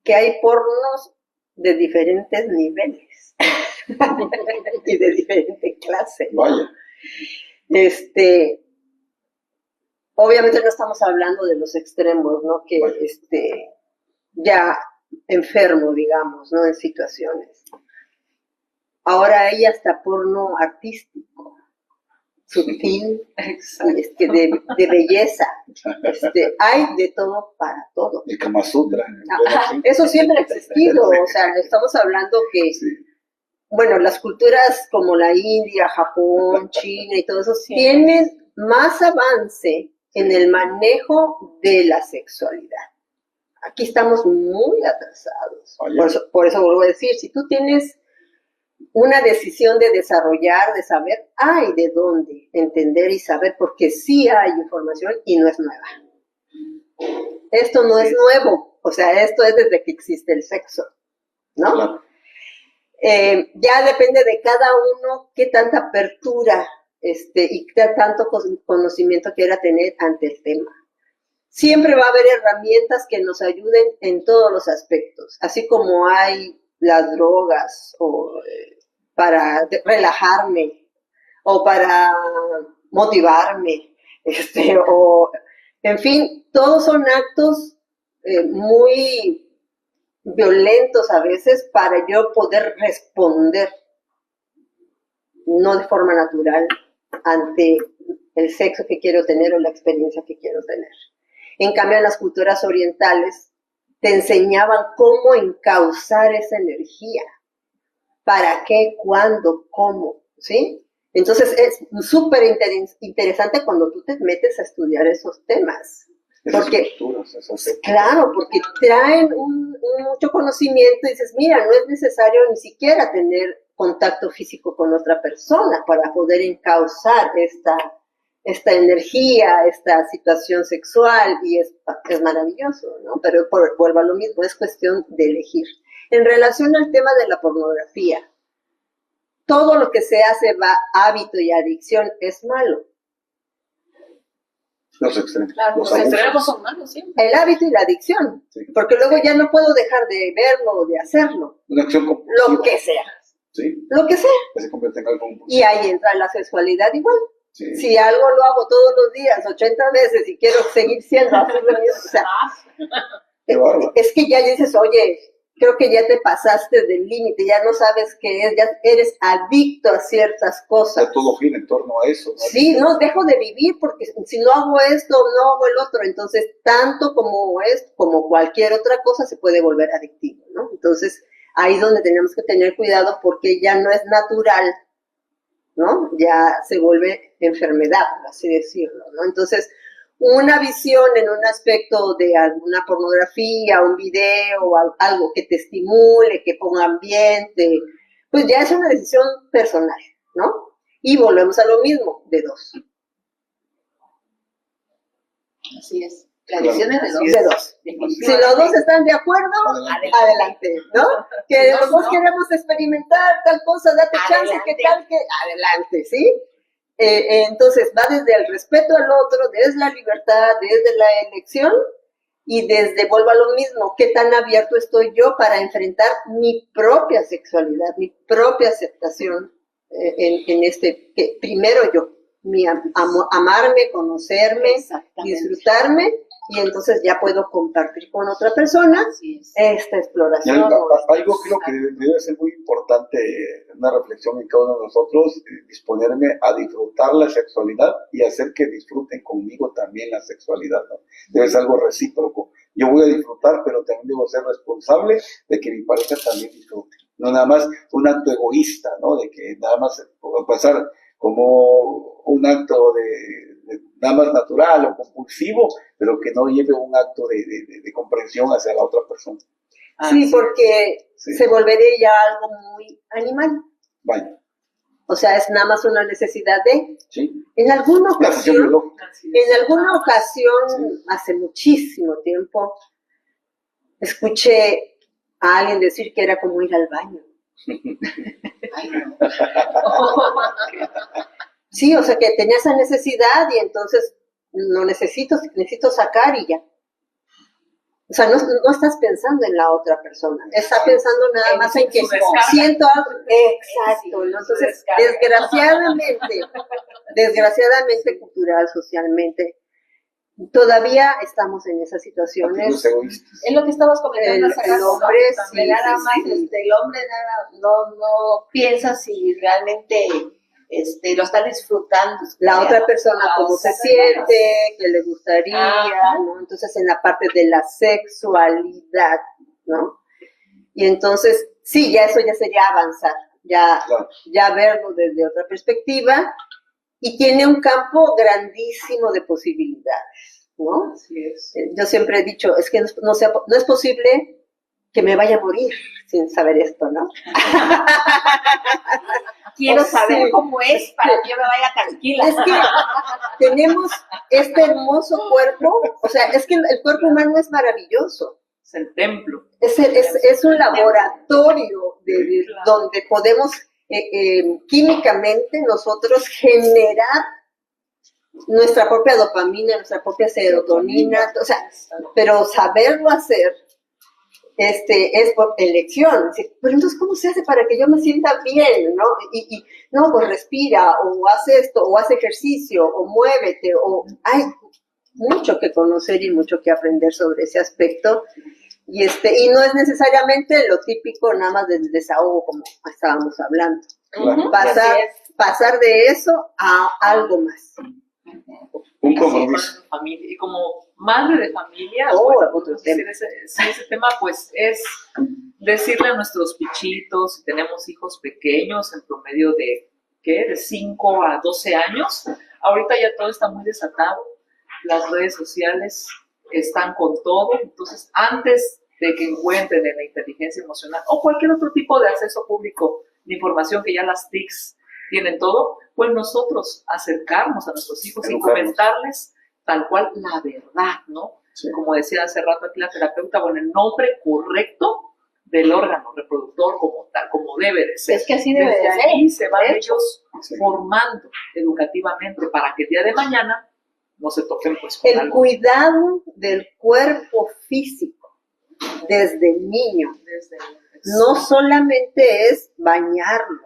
que hay pornos de diferentes niveles y de diferente clase. Vaya. Obviamente no estamos hablando de los extremos, ¿no? Que ya enfermo, digamos, ¿no? En situaciones. Ahora hay hasta porno artístico, sutil, Exacto. de belleza. Hay de todo para todo. El Kama Sutra. Eso siempre ha existido, o sea, estamos hablando que, Sí. bueno, las culturas como la India, Japón, China y todo eso tienen más avance en el manejo de la sexualidad. Aquí estamos muy atrasados. Por eso vuelvo a decir, si tú tienes una decisión de desarrollar, de saber, hay de dónde entender y saber, porque sí hay información y no es nueva. Esto no es nuevo, o sea, esto es desde que existe el sexo, ¿no? Claro. Ya depende de cada uno qué tanta apertura y qué tanto conocimiento quiera tener ante el tema. Siempre va a haber herramientas que nos ayuden en todos los aspectos, así como hay las drogas o para relajarme o para motivarme, o en fin, todos son actos muy violentos a veces para yo poder responder, no de forma natural, ante el sexo que quiero tener o la experiencia que quiero tener. En cambio, en las culturas orientales te enseñaban cómo encauzar esa energía, para qué, cuándo, cómo, ¿sí? Entonces es súper interesante cuando tú te metes a estudiar esos temas. Porque, claro, porque traen mucho conocimiento y dices, mira, no es necesario ni siquiera tener contacto físico con otra persona para poder encauzar esta energía, esta situación sexual, y es maravilloso, ¿no? Pero vuelvo a lo mismo, es cuestión de elegir. En relación al tema de la pornografía, todo lo que se hace hábito y adicción es malo. Los extremos. Claro, los extremos son malos siempre. El hábito y la adicción, Sí. porque luego ya no puedo dejar de verlo o de hacerlo. Una acción compulsiva. Lo que sea. Sí. Lo que sea. Que se convierte en algo compulsivo. Y ahí entra la sexualidad igual. Sí. Si algo lo hago todos los días, 80 veces, y quiero seguir siendo así, o sea, Qué bárbaro. es que ya dices, oye, creo que ya te pasaste del límite, ya no sabes qué es, ya eres adicto a ciertas cosas. Ya todo gira en torno a eso, ¿no? Sí, no, dejo de vivir porque si no hago esto, no hago el otro. Entonces, tanto como esto, como cualquier otra cosa, se puede volver adictivo, ¿no? Entonces, ahí es donde tenemos que tener cuidado porque ya no es natural, ¿no? Ya se vuelve enfermedad, por así decirlo, ¿no? Entonces, una visión en un aspecto de alguna pornografía, un video, o algo que te estimule, que ponga ambiente, pues ya es una decisión personal, ¿no? Y volvemos a lo mismo, de dos. Así es. La adicción es de dos. De dos. Si los dos están de acuerdo, adelante, ¿no? Que los dos queremos experimentar tal cosa, date chance, ¿qué tal? Que adelante, ¿sí? Entonces va desde el respeto al otro, desde la libertad, desde la elección y desde, vuelvo a lo mismo, qué tan abierto estoy yo para enfrentar mi propia sexualidad, mi propia aceptación que primero yo, amarme, conocerme, disfrutarme, y entonces ya puedo compartir con otra persona esta exploración. Algo creo que debe ser muy importante, una reflexión en cada uno de nosotros, disponerme a disfrutar la sexualidad y hacer que disfruten conmigo también la sexualidad, ¿no? Debe ser algo recíproco. Yo voy a disfrutar, pero también debo ser responsable de que mi pareja también disfrute. No nada más un acto egoísta, ¿no? De que nada más pueda pasar como un acto de nada más natural o compulsivo, pero que no lleve un acto de comprensión hacia la otra persona. Sí, porque se volvería ya algo muy animal. Vaya. O sea, es nada más una necesidad de... Sí. En alguna ocasión, sí. Hace muchísimo tiempo, escuché a alguien decir que era como ir al baño. Ay, no. Sí, o sea que tenía esa necesidad y entonces necesito sacar y ya. O sea, no estás pensando en la otra persona, estás pensando nada más en que siento algo. Exacto, ¿no? Entonces, desgraciadamente, cultural, socialmente, todavía estamos en esas situaciones. Es lo que estabas comentando hace rato, el hombre, ¿no? El hombre no piensa si realmente lo está disfrutando. La otra persona cómo se siente, qué le gustaría, Ajá. ¿no? Entonces, en la parte de la sexualidad, ¿no? Y entonces, sí, ya eso ya sería avanzar, Claro. ya verlo desde otra perspectiva, y tiene un campo grandísimo de posibilidades, ¿no? Así es. Yo siempre he dicho, es que no es posible que me vaya a morir sin saber esto, ¿no? Quiero Sí. saber cómo es para que yo me vaya tranquila. Es que tenemos este hermoso cuerpo, o sea, es que el cuerpo humano es maravilloso. Es el templo. Es un laboratorio Claro. donde podemos químicamente nosotros generar nuestra propia dopamina, nuestra propia serotonina, o sea, pero saberlo hacer es por elección. Pero entonces, ¿cómo se hace para que yo me sienta bien, no? Y no, pues respira, o haz esto, o haz ejercicio, o muévete, o hay mucho que conocer y mucho que aprender sobre ese aspecto. Y no es necesariamente lo típico nada más del desahogo, como estábamos hablando. Claro. Pasar de eso a algo más. Un Sí, compromiso. para mi familia. Y como madre de familia, Otro decir tema. ese tema pues es decirle a nuestros pichitos, si tenemos hijos pequeños, en promedio de 5 a 12 años, ahorita ya todo está muy desatado, las redes sociales están con todo, entonces antes de que encuentren en la inteligencia emocional o cualquier otro tipo de acceso público de información que ya las TICs tienen todo, pues nosotros acercarnos a nuestros hijos y comentarles tal cual la verdad, ¿no? Sí. Como decía hace rato aquí la terapeuta, bueno, el nombre correcto del órgano reproductor como tal, como debe de ser. Es que así debe Desde de ser. ahí se van De hecho. ellos Sí. formando educativamente para que el día de mañana no se toquen pues con El algo cuidado del cuerpo físico desde niño desde no solamente es bañarlo,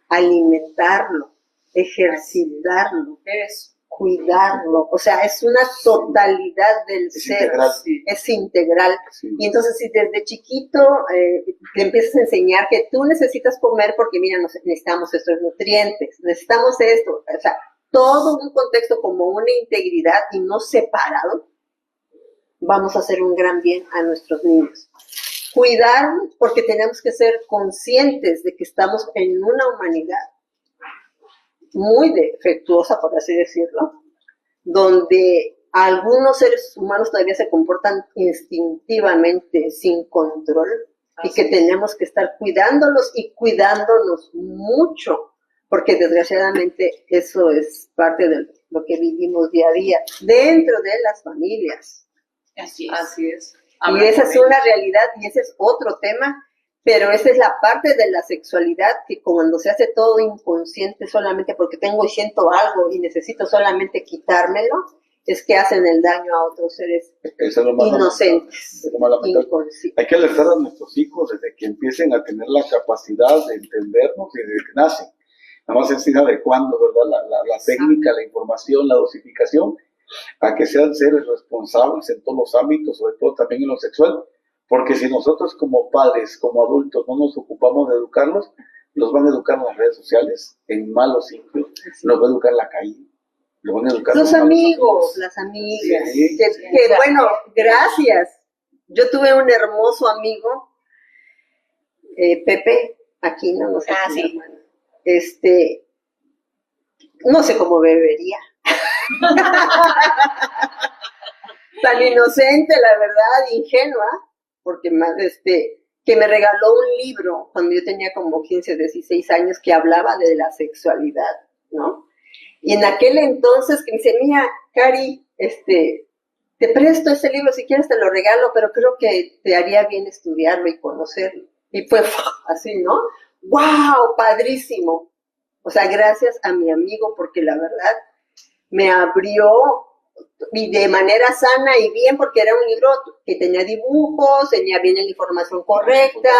alimentarlo, ejercitarlo, eso. cuidarlo, o sea, es una totalidad del Es ser, integral. es integral. Sí. Y entonces si desde chiquito te empiezas a enseñar que tú necesitas comer porque mira, necesitamos estos nutrientes, necesitamos esto, o sea, todo un contexto como una integridad y no separado, vamos a hacer un gran bien a nuestros niños. Cuidar porque tenemos que ser conscientes de que estamos en una humanidad muy defectuosa, por así decirlo, donde algunos seres humanos todavía se comportan instintivamente sin control y que tenemos que estar cuidándolos y cuidándonos mucho, porque desgraciadamente eso es parte de lo que vivimos día a día dentro de las familias. Así es. Así es. Y esa es una realidad y ese es otro tema, pero esa es la parte de la sexualidad que cuando se hace todo inconsciente solamente porque tengo y siento algo y necesito solamente quitármelo, es que hacen el daño a otros seres Eso es lo más inocentes, lamentable. Es lo más lamentable. inconscientes. Hay que alertar a nuestros hijos desde que empiecen a tener la capacidad de entendernos y desde que nacen. Nada más es ir adecuando, ¿verdad? La técnica, la información, la dosificación, a que sean seres responsables en todos los ámbitos, sobre todo también en lo sexual, porque si nosotros como padres, como adultos, no nos ocupamos de educarlos, los van a educar en las redes sociales, en malos sitios, los va a educar en la calle, los van a educar Los en malos amigos, las amigas, Sí, que bueno, gracias. Yo tuve un hermoso amigo, Pepe Aquino, no sé si sí. me llaman. No sé cómo bebería. Tan inocente, la verdad, ingenua, porque más que me regaló un libro cuando yo tenía como 15 o 16 años que hablaba de la sexualidad, ¿no? Y en aquel entonces que me dice, mira, Cari, te presto ese libro, si quieres te lo regalo, pero creo que te haría bien estudiarlo y conocerlo. Y fue así, ¿no? ¡Wow! Padrísimo. O sea, gracias a mi amigo, porque la verdad me abrió y de manera sana y bien, porque era un libro que tenía dibujos, tenía bien la información correcta,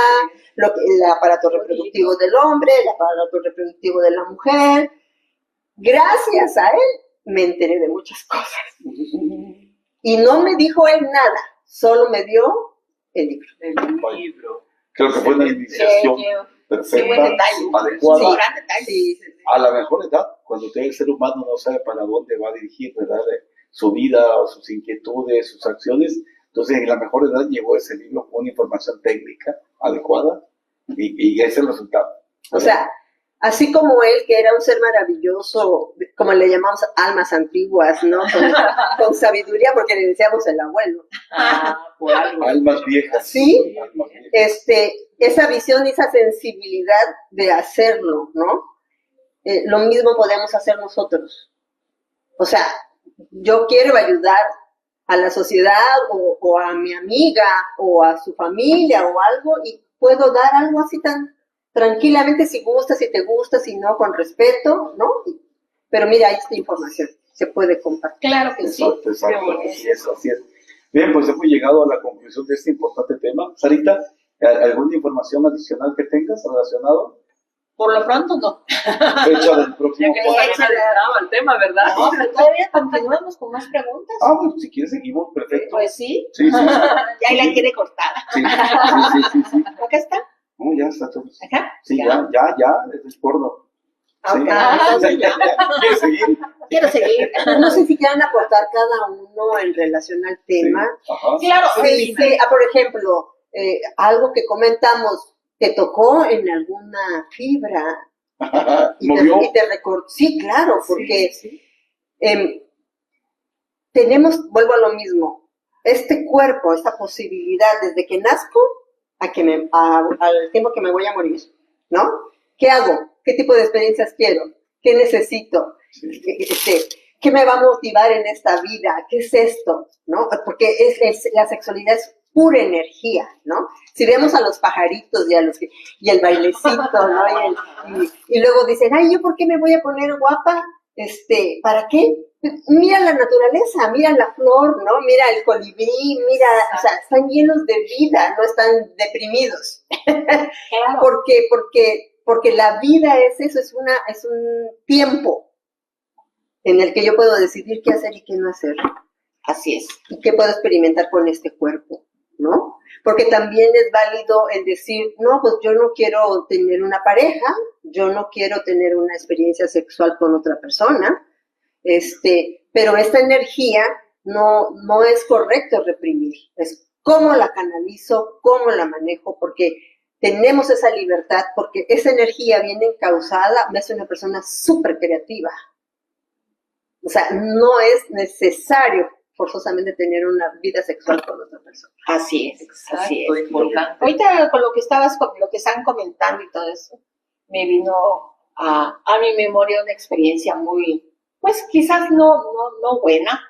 el aparato reproductivo del hombre, el aparato reproductivo de la mujer. Gracias a él me enteré de muchas cosas. Y no me dijo él nada, solo me dio el libro. El libro. Creo que fue una iniciación. perfecta, buen detalle. adecuada, Sí, gran detalle. Sí, a la mejor edad, cuando el ser humano no sabe para dónde va a dirigir, ¿verdad? Su vida, o sus inquietudes, sus acciones. Entonces, en la mejor edad llegó ese libro con una información técnica adecuada y ese es el resultado. o sea, así como él, que era un ser maravilloso, como le llamamos almas antiguas, ¿no? Con sabiduría, porque le decíamos el abuelo. Por algo. Almas viejas. Sí. Almas viejas. Esa visión y esa sensibilidad de hacerlo, ¿no? Lo mismo podemos hacer nosotros. O sea, yo quiero ayudar a la sociedad o a mi amiga o a su familia o algo y puedo dar algo así tan tranquilamente si gusta, si te gusta, si no, con respeto, ¿no? Pero mira, ahí está información, se puede compartir. Claro que sí. Exacto, exacto. Qué bueno. Así es, así es. Bien, pues hemos llegado a la conclusión de este importante tema. Sarita, ¿alguna información adicional que tengas relacionado? Por lo pronto no. Fecha del próximo Ya que podcast. está adentrado al tema, ¿verdad? No, pero todavía continuamos con más preguntas. Pues si quieres seguimos, perfecto. Pues sí. Sí, sí. Ya ahí la quiere cortar. Sí, sí. Acá está. No, ya está todo. Acá. Sí, ya, es porno. Sí. Ok. ¿Quieres seguir? Quiero seguir. No sé si quieran aportar cada uno en relación al tema. Sí. Ajá. Claro, Sí, por ejemplo, algo que comentamos, te tocó en alguna fibra ¿Movió? y te recordó. Sí, claro, porque Sí. tenemos, vuelvo a lo mismo, este cuerpo, esta posibilidad desde que nazco al tiempo que me voy a morir, ¿no? ¿Qué hago? ¿Qué tipo de experiencias quiero? ¿Qué necesito? Sí. ¿Qué me va a motivar en esta vida? ¿Qué es esto? ¿No? Porque la sexualidad es pura energía, ¿no? Si vemos a los pajaritos y el bailecito, ¿no? Y luego dicen, ay, ¿yo por qué me voy a poner guapa? ¿Para qué? Mira la naturaleza, mira la flor, ¿no? Mira el colibrí, mira, o sea, están llenos de vida, no están deprimidos. Claro. Porque la vida es eso, es un tiempo en el que yo puedo decidir qué hacer y qué no hacer. Así es. Y qué puedo experimentar con este cuerpo, ¿no? Porque también es válido el decir, no, pues yo no quiero tener una pareja, yo no quiero tener una experiencia sexual con otra persona, pero esta energía no es correcto reprimir, es cómo la canalizo, cómo la manejo, porque tenemos esa libertad, porque esa energía bien encausada me hace una persona súper creativa. O sea, no es necesario forzosamente tener una vida sexual con otra persona. Así es. Así Exacto, es. importante. Ahorita con lo que están comentando y todo eso, me vino a mi memoria una experiencia muy, pues quizás no buena,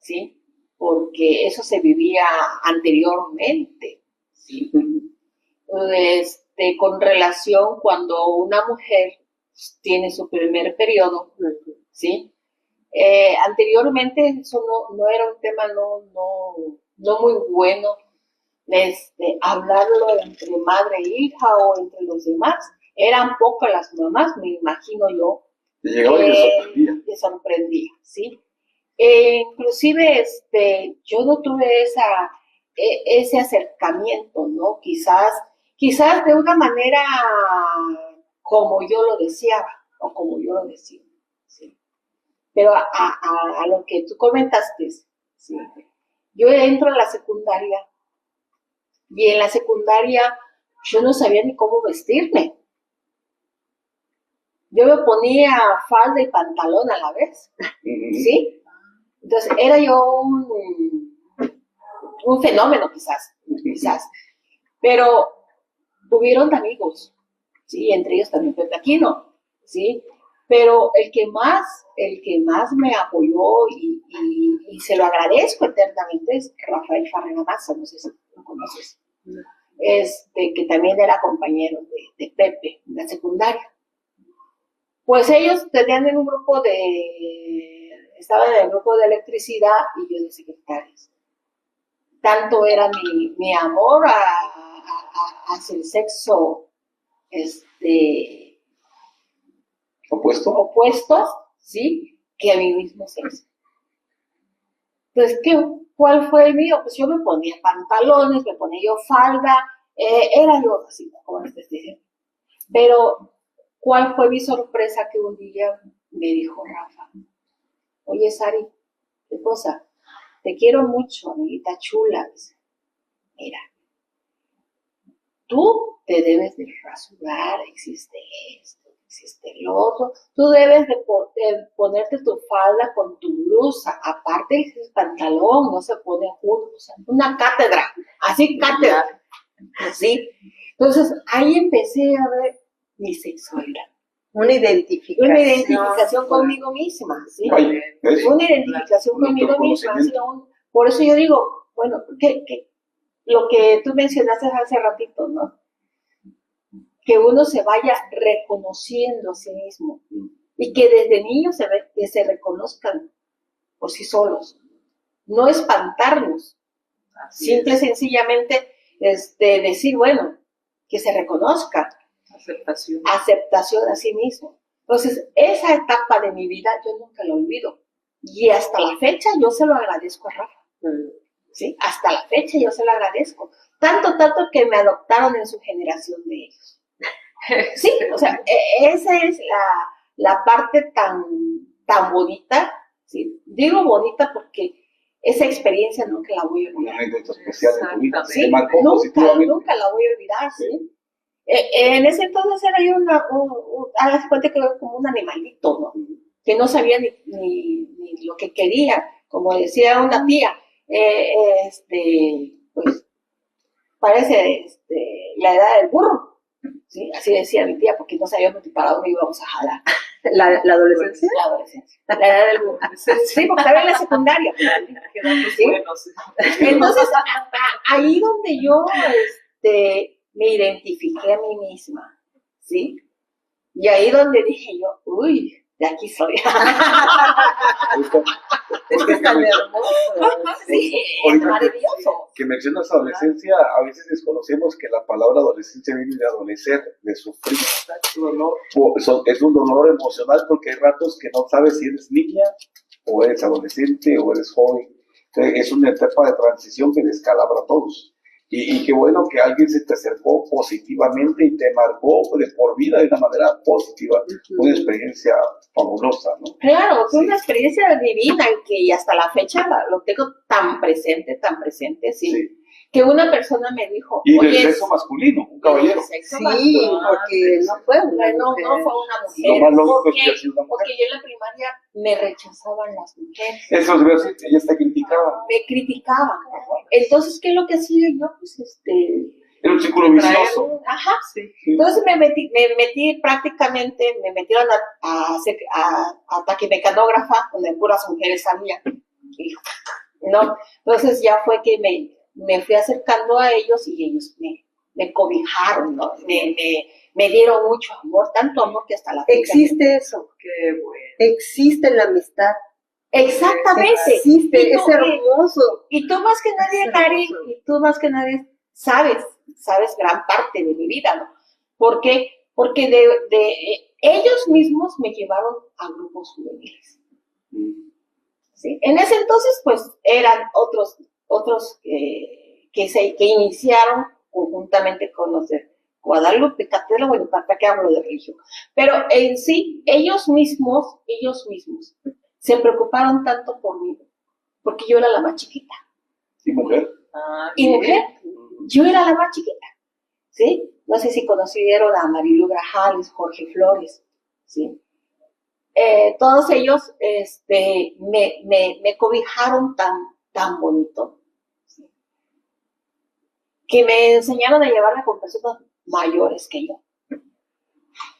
¿sí? Porque eso se vivía anteriormente, ¿sí? Con relación cuando una mujer tiene su primer periodo, ¿sí? Anteriormente eso no era un tema no muy bueno, hablarlo entre madre e hija o entre los demás. Eran pocas las mamás, me imagino yo, Te llegaba y te sorprendía. te sorprendía, ¿sí? Inclusive yo no tuve ese acercamiento, ¿no? Quizás de una manera como yo lo deseaba o como yo lo decía, ¿sí? Pero a lo que tú comentaste, ¿sí? Yo entro a la secundaria y en la secundaria yo no sabía ni cómo vestirme. Yo me ponía falda y pantalón a la vez, ¿sí? Entonces era yo un fenómeno quizás, pero tuvieron amigos, ¿sí? Entre ellos también Pepe Aquino, ¿sí? Pero el que más me apoyó y se lo agradezco eternamente es Rafael Farrera Maza, no sé si lo conoces, que también era compañero de Pepe en la secundaria. Pues ellos tenían en un grupo estaban en el grupo de electricidad y yo de secretarias. Tanto era mi amor hacia el sexo opuestos, ¿sí? Que a mi mismo sexo. Entonces, ¿cuál fue el mío? Pues yo me ponía pantalones, me ponía yo falda, era yo así, como les estoy diciendo. Pero, ¿cuál fue mi sorpresa? Que un día me dijo Rafa, oye, Sari, ¿qué cosa? Te quiero mucho, amiguita chula. Dice, mira, tú te debes de rasurar, existe esto, existe lo otro. Tú debes de ponerte tu falda con tu blusa, aparte el pantalón no se pone juntos, o sea, una cátedra, así cátedra, así. Entonces ahí empecé a ver mi sexualidad. Una identificación. Una identificación conmigo misma, ¿sí? Ay, ¿ves? Una identificación Un conmigo misma. ¿Sí? autoconocimiento. Por eso yo digo, bueno, lo que tú mencionaste hace ratito, ¿no? Que uno se vaya reconociendo a sí mismo y que desde niños que se reconozcan por sí solos. No espantarnos, simple y sencillamente decir, bueno, que se reconozca. Aceptación a sí mismo. Entonces, esa etapa de mi vida yo nunca la olvido. Y hasta la fecha yo se lo agradezco a Rafa. ¿Sí? Hasta la fecha yo se lo agradezco. Tanto que me adoptaron en su generación de ellos. Sí, o sea, esa es la parte tan bonita. ¿Sí? Digo bonita porque esa experiencia nunca la voy a olvidar. Una anécdota especial en tu vida. Sí, Te marcó positivamente. nunca la voy a olvidar, ¿sí? En ese entonces era yo hagas cuenta que era como un animalito, ¿no? Que no sabía ni lo que quería, como decía una tía, pues parece la edad del burro, ¿sí? Así decía mi tía, porque no sabíamos ni para dónde íbamos a jalar. ¿La adolescencia? La adolescencia, la edad del burro. Sí, porque estaba en la secundaria. ¿Sí? Entonces, ahí donde yo, me identifiqué a mí misma, ¿sí? Y ahí donde dije yo, uy, de aquí soy. Es que es tan hermoso. Sí, es Ahorita maravilloso. que mencionas adolescencia, a veces desconocemos que la palabra adolescencia viene de adolecer, de sufrir. Es un dolor emocional porque hay ratos que no sabes si eres niña, o eres adolescente, o eres joven. Entonces, es una etapa de transición que descalabra a todos. Y qué bueno que alguien se te acercó positivamente y te marcó de por vida de una manera positiva. Una experiencia fabulosa, ¿no? Claro, fue Sí. una experiencia divina que hasta la fecha lo tengo tan presente, ¿sí? Sí. Que una persona me dijo, Y del oye, sexo masculino, un caballero. del sexo Sí, masculino. porque no fue una No mujer. fue una Lo mujer. más lógico es Porque, que haya sido una mujer. porque yo en la primaria me rechazaban las mujeres. Eso es verdad, ella te criticaba. Me criticaban. Entonces, ¿qué es lo que hacía yo? Pues Era un círculo vicioso. ajá. Sí. Entonces me metí prácticamente, me metieron a taquimecanógrafa, donde puras mujeres había. ¿No? Entonces ya fue que me fui acercando a ellos y ellos me cobijaron, ¿no? Me dieron mucho amor, tanto amor que hasta la fecha. Existe eso. Qué bueno. Existe la amistad. Exactamente. Existe, Y tú, es hermoso. Y tú más que nadie, Es Cari, hermoso. y tú más que nadie sabes gran parte de mi vida, ¿no? ¿Por qué? Porque ellos mismos me llevaron a grupos juveniles. ¿Sí? En ese entonces, pues, eran otros que iniciaron conjuntamente con los de Guadalupe, Catedral, bueno, ¿para qué hablo de religión? Pero en sí, ellos mismos se preocuparon tanto por mí, porque yo era la más chiquita. Y mujer. Y mujer, yo era la más chiquita, ¿sí? No sé si conocieron a Marilu Grajales, Jorge Flores, ¿sí? Todos ellos me cobijaron tan bonito, ¿sí? Que me enseñaron a llevarme con personas mayores que yo.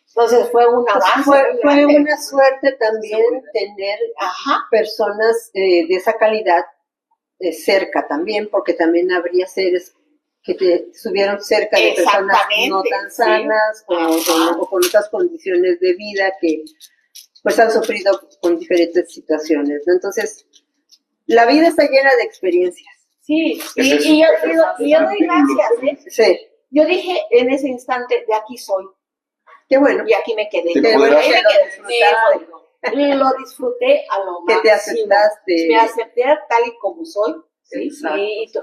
Entonces fue un avance. Fue muy grande. una suerte también tener personas de esa calidad cerca también, porque también habría seres que te estuvieron cerca de personas no tan sanas o con otras condiciones de vida que pues han sufrido con diferentes situaciones, ¿no? Entonces, la vida está llena de experiencias. Sí, y yo doy gracias, ¿eh? Sí, Yo dije en ese instante, de aquí soy, qué bueno. y aquí me quedé. Te podrás- Lo disfruté a lo Que máximo. te aceptaste. Me acepté tal y como soy, ¿sí?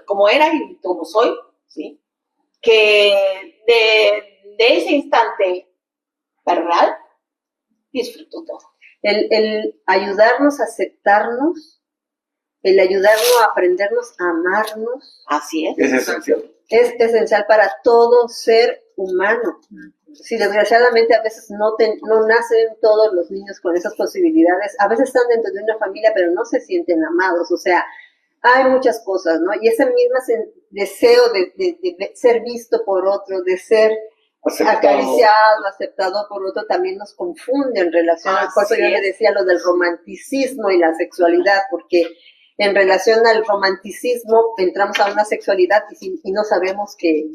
Como era y como soy, ¿sí? Que de ese instante ¿verdad? Disfruto todo. El ayudarnos a aceptarnos, el ayudarnos a aprendernos a amarnos, Así es. Es esencial. es esencial para todo ser humano. Si desgraciadamente a veces no nacen todos los niños con esas posibilidades, a veces están dentro de una familia pero no se sienten amados, o sea, hay muchas cosas, ¿no? Y ese mismo deseo de ser visto por otro, de ser acariciado, aceptado por otro, también nos confunde en relación al cuerpo. Yo le decía lo del romanticismo y la sexualidad, porque en relación al romanticismo entramos a una sexualidad y no sabemos que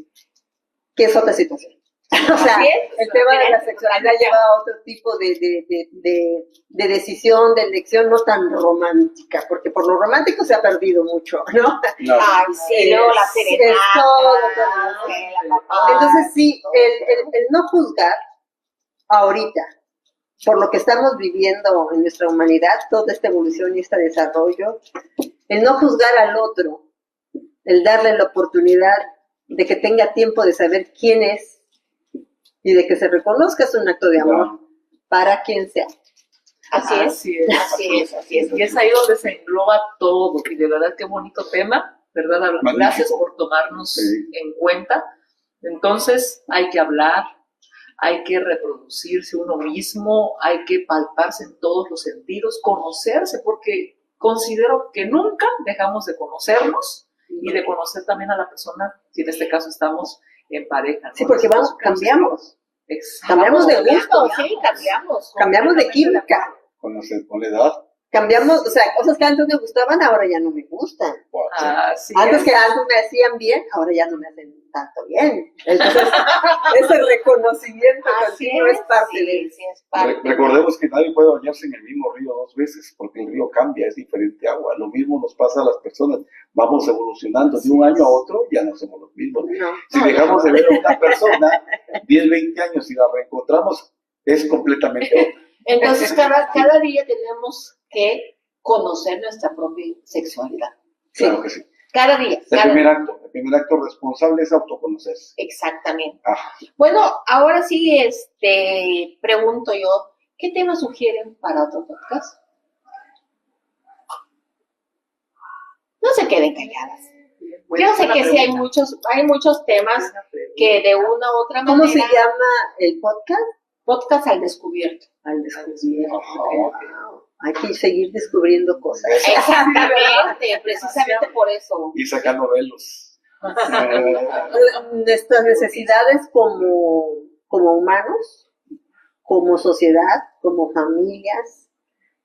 es otra situación. O sea, el tema de la sexualidad lleva a otro tipo de decisión, de elección no tan romántica, porque por lo romántico se ha perdido mucho, ¿no? Ay, sí, luego la serenata. Todo. Entonces sí, el no juzgar ahorita por lo que estamos viviendo en nuestra humanidad, toda esta evolución y este desarrollo, el no juzgar al otro, el darle la oportunidad de que tenga tiempo de saber quién es, y de que se reconozca es un acto de amor para quien sea. Así es. Y es ahí donde se engloba todo. Y de verdad, qué bonito tema, ¿verdad? Magnífico. Gracias por tomarnos en cuenta. Entonces, hay que hablar, hay que reproducirse uno mismo, hay que palparse en todos los sentidos, conocerse, porque considero que nunca dejamos de conocernos y de conocer también a la persona, si en este caso estamos en pareja, ¿no? Sí, porque cambiamos. Exacto. Cambiamos de gusto, sí, cambiamos. Cambiamos de química. Con la edad. Cambiamos, o sea, cosas que antes me gustaban, ahora ya no me gustan. Así Antes es. que antes me hacían bien, ahora ya no me hacen tanto bien. Entonces, ese reconocimiento continuo es parte de eso. Recordemos que nadie puede bañarse en el mismo río 2 veces, porque el río cambia, es diferente agua. Lo mismo nos pasa a las personas. Vamos evolucionando de un año a otro, ya no somos los mismos. Si dejamos de ver a una persona 10, 20 años y la reencontramos, es completamente otra. Entonces, cada día tenemos que conocer nuestra propia sexualidad. Claro que sí. Cada día. El primer acto responsable es autoconocerse. Exactamente. Ah, Bueno, ahora sí, pregunto yo, ¿qué temas sugieren para otro podcast? No se queden calladas. Yo sé que sí hay muchos temas que de una u otra manera. ¿Cómo se llama el podcast? Podcast al descubierto. Al descubierto. Hay que seguir descubriendo cosas. Exactamente, precisamente por eso. y sacando velos. Nuestras necesidades como humanos, como sociedad, como familias,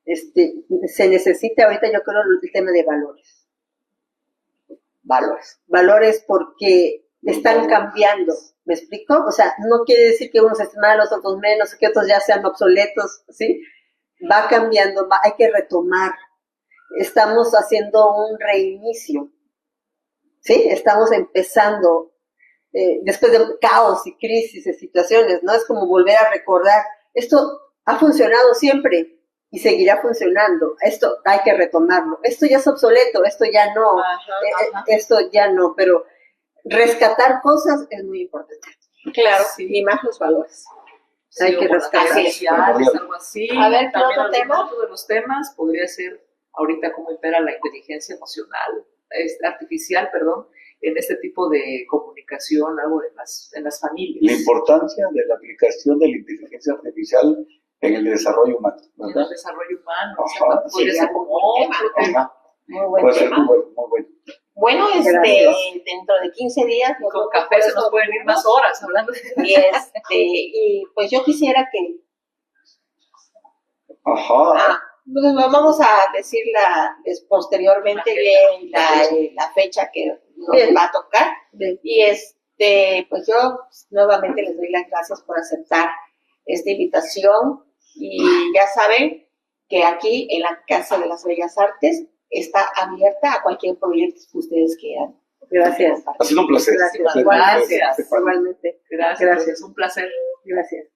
se necesita ahorita, yo creo, el tema de valores. Valores porque están cambiando. ¿Me explico? O sea, no quiere decir que unos estén malos, otros menos, que otros ya sean obsoletos, ¿sí? Va cambiando, hay que retomar. Estamos haciendo un reinicio, ¿sí? Estamos empezando, después de caos y crisis y situaciones, ¿no? Es como volver a recordar, esto ha funcionado siempre y seguirá funcionando, esto hay que retomarlo, esto ya es obsoleto, esto ya no, esto ya no, pero rescatar cosas es muy importante. Claro, Sí. y más los valores. Sí, Hay que o rescatar. sociales, algo así. A ver, ¿qué también otro tema? otro de los temas podría ser ahorita cómo impera la inteligencia emocional, artificial, en este tipo de comunicación, algo en las familias. La importancia de la aplicación de la inteligencia artificial en el desarrollo humano, En ¿verdad? el desarrollo humano, Ajá, exacto, podría sí, ser muy como buen otro tema. tema. Ajá. Muy buen Puede ser tema. muy bueno. Bueno, Gracias. dentro de 15 días Con café se nos pueden ir más horas hablando de y pues yo quisiera que Ajá. pues vamos a decirla posteriormente bien la fecha que nos Bien. va a tocar. Bien. Y pues yo nuevamente les doy las gracias por aceptar esta invitación. Y ya saben que aquí en la Casa de las Bellas Artes está abierta a cualquier proyecto que ustedes quieran. Gracias. Ha sido un placer. Gracias. Gracias. Igualmente. Gracias, Gracias. es un placer. Gracias.